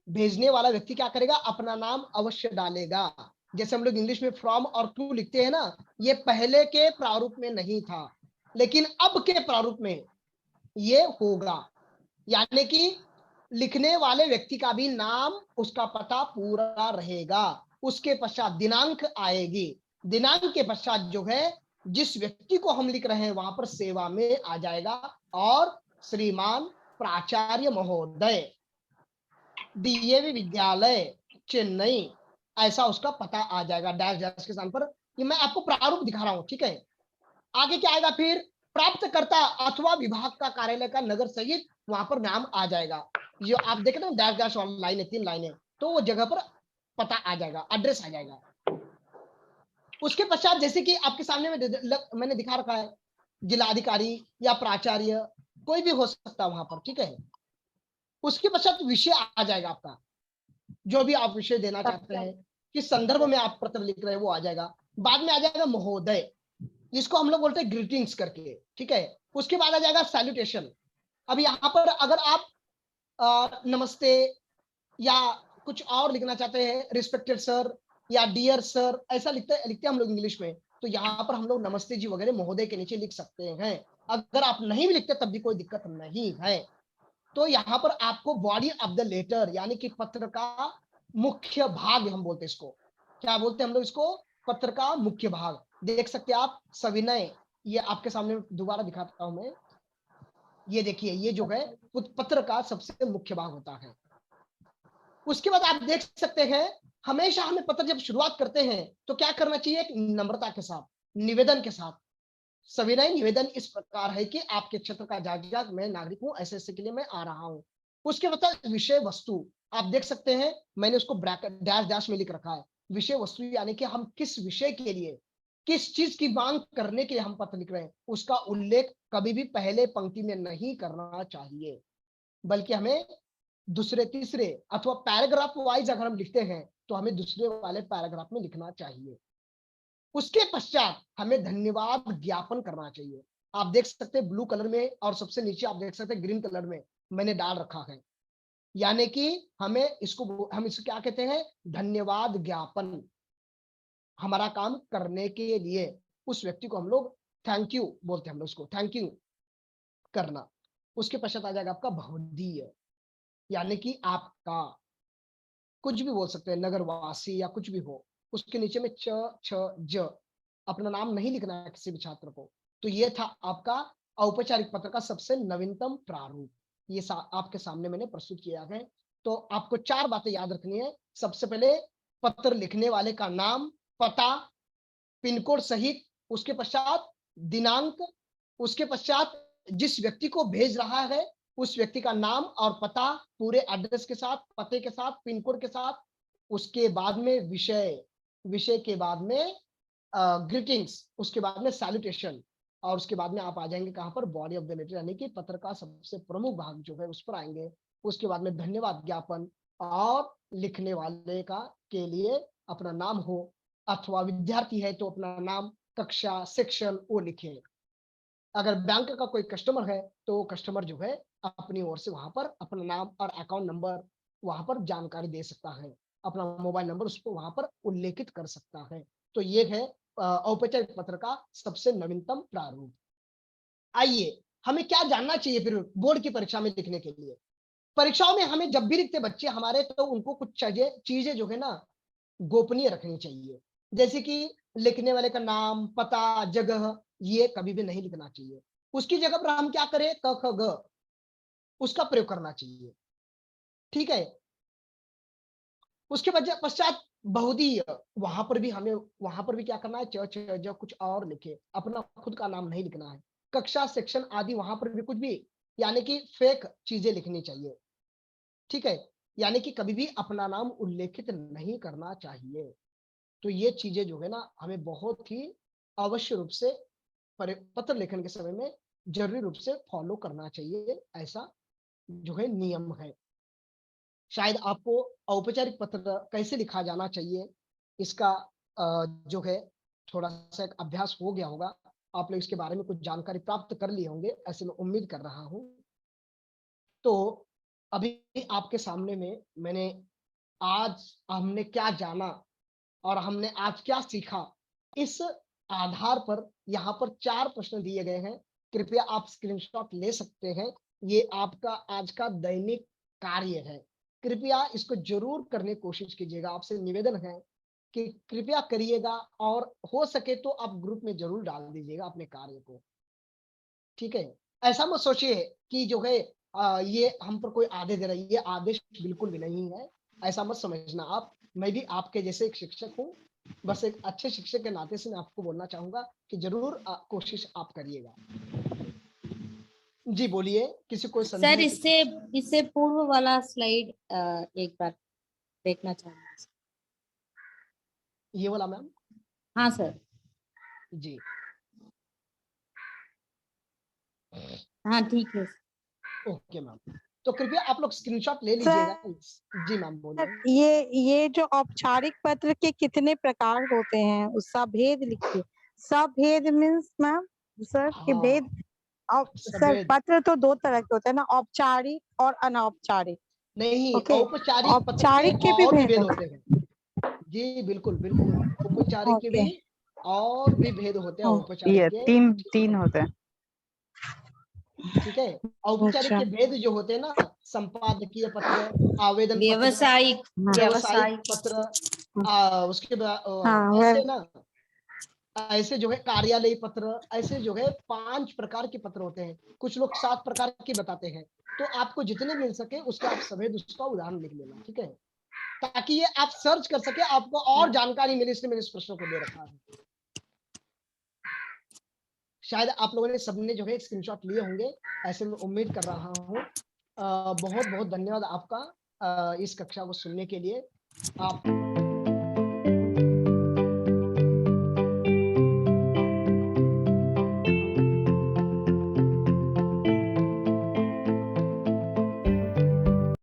भेजने वाला व्यक्ति क्या करेगा, अपना नाम अवश्य डालेगा। जैसे हम लोग इंग्लिश में फ्रॉम और टू लिखते हैं ना, ये पहले के प्रारूप में नहीं था, लेकिन अब के प्रारूप में ये होगा। यानी कि लिखने वाले व्यक्ति का भी नाम, उसका पता पूरा रहेगा। उसके पश्चात दिनांक आएगी, दिनांक के पश्चात जो है जिस व्यक्ति को हम लिख रहे हैं वहां पर सेवा में आ जाएगा, और श्रीमान प्राचार्य महोदय डीएवी विद्यालय चेन्नई, ऐसा उसका पता आ जाएगा डैश डैश के स्थान पर। ये मैं आपको प्रारूप दिखा रहा हूं, ठीक है। आगे क्या आएगा, फिर प्राप्तकर्ता अथवा विभाग का कार्यालय का नगर सहित वहां पर नाम आ जाएगा। जो आप देख रहे हैं डैश डैश वाली लाइन है, 3 लाइनें, तो वो जगह पर पता आ जाएगा, एड्रेस आ जाएगा। उसके पश्चात जैसे कि आपके सामने में मैंने दिखा रखा है, जिलाधिकारी या प्राचार्य कोई भी हो सकता है वहां पर, ठीक है। उसके पश्चात विषय आ जाएगा आपका, जो भी आप विषय देना चाहते हैं, किस संदर्भ में आप पत्र लिख रहे हैं वो आ जाएगा। बाद में आ जाएगा महोदय, जिसको हम लोग बोलते हैं ग्रीटिंग्स करके, ठीक है। उसके बाद आ जाएगा सैल्यूटेशन। अब यहाँ पर अगर आप नमस्ते या कुछ और लिखना चाहते हैं, रिस्पेक्टेड सर या डियर सर, ऐसा लिखते हैं हम लोग इंग्लिश में, तो यहाँ पर हम लोग नमस्ते जी वगैरह महोदय के नीचे लिख सकते हैं। अगर आप नहीं भी लिखते तब भी कोई दिक्कत नहीं है। तो यहाँ पर आपको बॉडी ऑफ द लेटर, यानी कि पत्र का मुख्य भाग हम बोलते हैं इसको, क्या बोलते हैं हम लोग इसको, पत्र का मुख्य भाग। देख सकते हैं आप सविनय, ये आपके सामने दोबारा दिखाता हूं मैं, ये देखिए, ये जो है पत्र का सबसे मुख्य भाग होता है। उसके बाद आप देख सकते हैं, हमेशा हमें पत्र जब शुरुआत करते हैं तो क्या करना चाहिए, एक नम्रता के साथ, निवेदन के साथ। सविनय निवेदन इस प्रकार है कि आपके क्षेत्र का जागीरदार मैं नागरिक हूं, ऐसे के लिए मैं आ रहा हूं। उसके बाद विषय वस्तु, आप देख सकते हैं मैंने उसको ब्रैकेट डैश डैश में लिख रखा है। विषय वस्तु यानी कि हम किस विषय के लिए, किस चीज की मांग करने के लिए हम पत्र लिख रहे हैं, उसका उल्लेख कभी भी पहले पंक्ति में नहीं करना चाहिए, बल्कि हमें दूसरे तीसरे अथवा पैराग्राफ वाइज अगर हम लिखते हैं तो हमें दूसरे वाले पैराग्राफ में लिखना चाहिए। उसके पश्चात हमें धन्यवाद ज्ञापन करना चाहिए। आप देख सकते हैं ब्लू कलर में, और सबसे नीचे आप देख सकते हैं ग्रीन कलर में मैंने डाल रखा है, यानी कि हम इसको क्या कहते हैं, धन्यवाद ज्ञापन। हमारा काम करने के लिए उस व्यक्ति को हम लोग थैंक यू बोलते हैं, हम लोग उसको थैंक यू करना। उसके पश्चात आ जाएगा आपका भवदीय, यानी कि आपका, कुछ भी बोल सकते हैं, नगरवासी या कुछ भी हो। उसके नीचे में ज अपना नाम नहीं लिखना है किसी भी छात्र को। तो ये था आपका औपचारिक पत्र का सबसे नवीनतम प्रारूप, ये आपके सामने मैंने प्रस्तुत किया है। तो आपको 4 बातें याद रखनी है। सबसे पहले पत्र लिखने वाले का नाम, पता, पिन कोड सहित, उसके पश्चात दिनांक, उसके पश्चात जिस व्यक्ति को भेज रहा है उस व्यक्ति का नाम और पता पूरे एड्रेस के साथ, पते के साथ, पिन कोड के साथ। उसके बाद में विषय, विषय के बाद में ग्रीटिंग्स, उसके बाद में सैल्यूटेशन, और उसके बाद में आप आ जाएंगे कहां पर, बॉडी ऑफ द लेटर, यानी कि पत्र का सबसे प्रमुख भाग जो है उस पर आएंगे। उसके बाद में धन्यवाद ज्ञापन, और लिखने वाले का के लिए अपना नाम हो, अथवा विद्यार्थी है तो अपना नाम, कक्षा, सेक्शन वो लिखे। अगर बैंक का कोई कस्टमर है तो कस्टमर जो है अपनी ओर से वहां पर अपना नाम और अकाउंट नंबर वहां पर जानकारी दे सकता है, अपना मोबाइल नंबर उसको वहां पर उल्लेखित कर सकता है। तो ये है औपचारिक पत्र का सबसे नवीनतम प्रारूप। आइए हमें क्या जानना चाहिए फिर बोर्ड की परीक्षा में लिखने के लिए। परीक्षाओं में हमें जब भी लिखते बच्चे हमारे, तो उनको कुछ चीजें जो है ना गोपनीय रखनी चाहिए। जैसे कि लिखने वाले का नाम, पता, जगह, ये कभी भी नहीं लिखना चाहिए। उसकी जगह पर हम क्या करें, क ख ग उसका प्रयोग करना चाहिए, ठीक है। उसके पश्चात बहुधीय, वहां पर भी क्या करना है, च छ ज कुछ और लिखे, अपना खुद का नाम नहीं लिखना है। कक्षा, सेक्शन आदि वहां पर भी कुछ भी यानी कि फेक चीजें लिखनी चाहिए, ठीक है। यानी कि कभी भी अपना नाम उल्लेखित नहीं करना चाहिए। तो ये चीजें जो है ना, हमें बहुत ही अवश्य रूप से पत्र लेखन के समय में जरूरी रूप से फॉलो करना चाहिए, ऐसा जो है नियम है। शायद आपको औपचारिक पत्र कैसे लिखा जाना चाहिए, इसका जो है थोड़ा सा एक अभ्यास हो गया होगा, आप लोग इसके बारे में कुछ जानकारी प्राप्त कर लिए होंगे, ऐसे मैं उम्मीद कर रहा हूं। तो अभी आपके सामने में मैंने आज हमने क्या जाना और हमने आज क्या सीखा, इस आधार पर यहाँ पर 4 प्रश्न दिए गए हैं। कृपया आप स्क्रीनशॉट ले सकते हैं। ये आपका आज का दैनिक कार्य है। कृपया इसको जरूर करने की कोशिश कीजिएगा। आपसे निवेदन है कि कृपया करिएगा, और हो सके तो आप ग्रुप में जरूर डाल दीजिएगा अपने कार्य को, ठीक है। ऐसा मत सोचिए कि जो है ये हम पर कोई आदेश दे रहा है, ये आदेश बिल्कुल भी नहीं है, ऐसा मत समझना आप। मैं भी आपके जैसे एक शिक्षक हूँ, बस एक अच्छे शिक्षक के नाते से मैं आपको बोलना चाहूंगा कि जरूर कोशिश आप करिएगा। जी बोलिए, किसी को सर संदेह? इससे पूर्व वाला स्लाइड एक बार देखना चाहूंगा। ये वाला मैम? हाँ सर। जी हाँ ठीक है। ओके मैम, तो कृपया आप लोग स्क्रीनशॉट ले लीजिएगा। जी मैम बोलिए। ये जो औपचारिक पत्र के कितने प्रकार होते हैं, उसका भेद लिखिए। सभेद मीन्स मैम सर कि भेद। सर पत्र तो 2 तरह के होते हैं ना, औपचारिक और अनौपचारिक। नहीं, ओके, औपचारिक पत्र औपचारिक के भी और भी भेद भेद होते हैं। जी बिल्कुल बिल्कुल, औपचारिक के भी और भी भेद होते हैं औपचारिक के। तीन होते हैं। ठीक है, औपचारिक के भेद जो होते हैं ना, संपादकीय पत्र, आवेदन पत्र, व्यावसायिक पत्र, उसके बाद ऐसे ना, ऐसे जो है कार्यालय पत्र, ऐसे जो है 5 प्रकार के पत्र होते हैं। कुछ लोग 7 प्रकार के बताते हैं। तो आपको जितने मिल सके उसका आप सभेद उसका उदाहरण लिख लेना, ठीक है, ताकि ये आप सर्च कर सके, आपको और जानकारी मिले। इसलिए मैंने इस प्रश्न को दे रखा है। शायद आप लोगों ने सबने जो है स्क्रीनशॉट लिए होंगे, ऐसे मैं उम्मीद कर रहा हूँ। बहुत बहुत धन्यवाद आपका इस कक्षा को सुनने के लिए। आप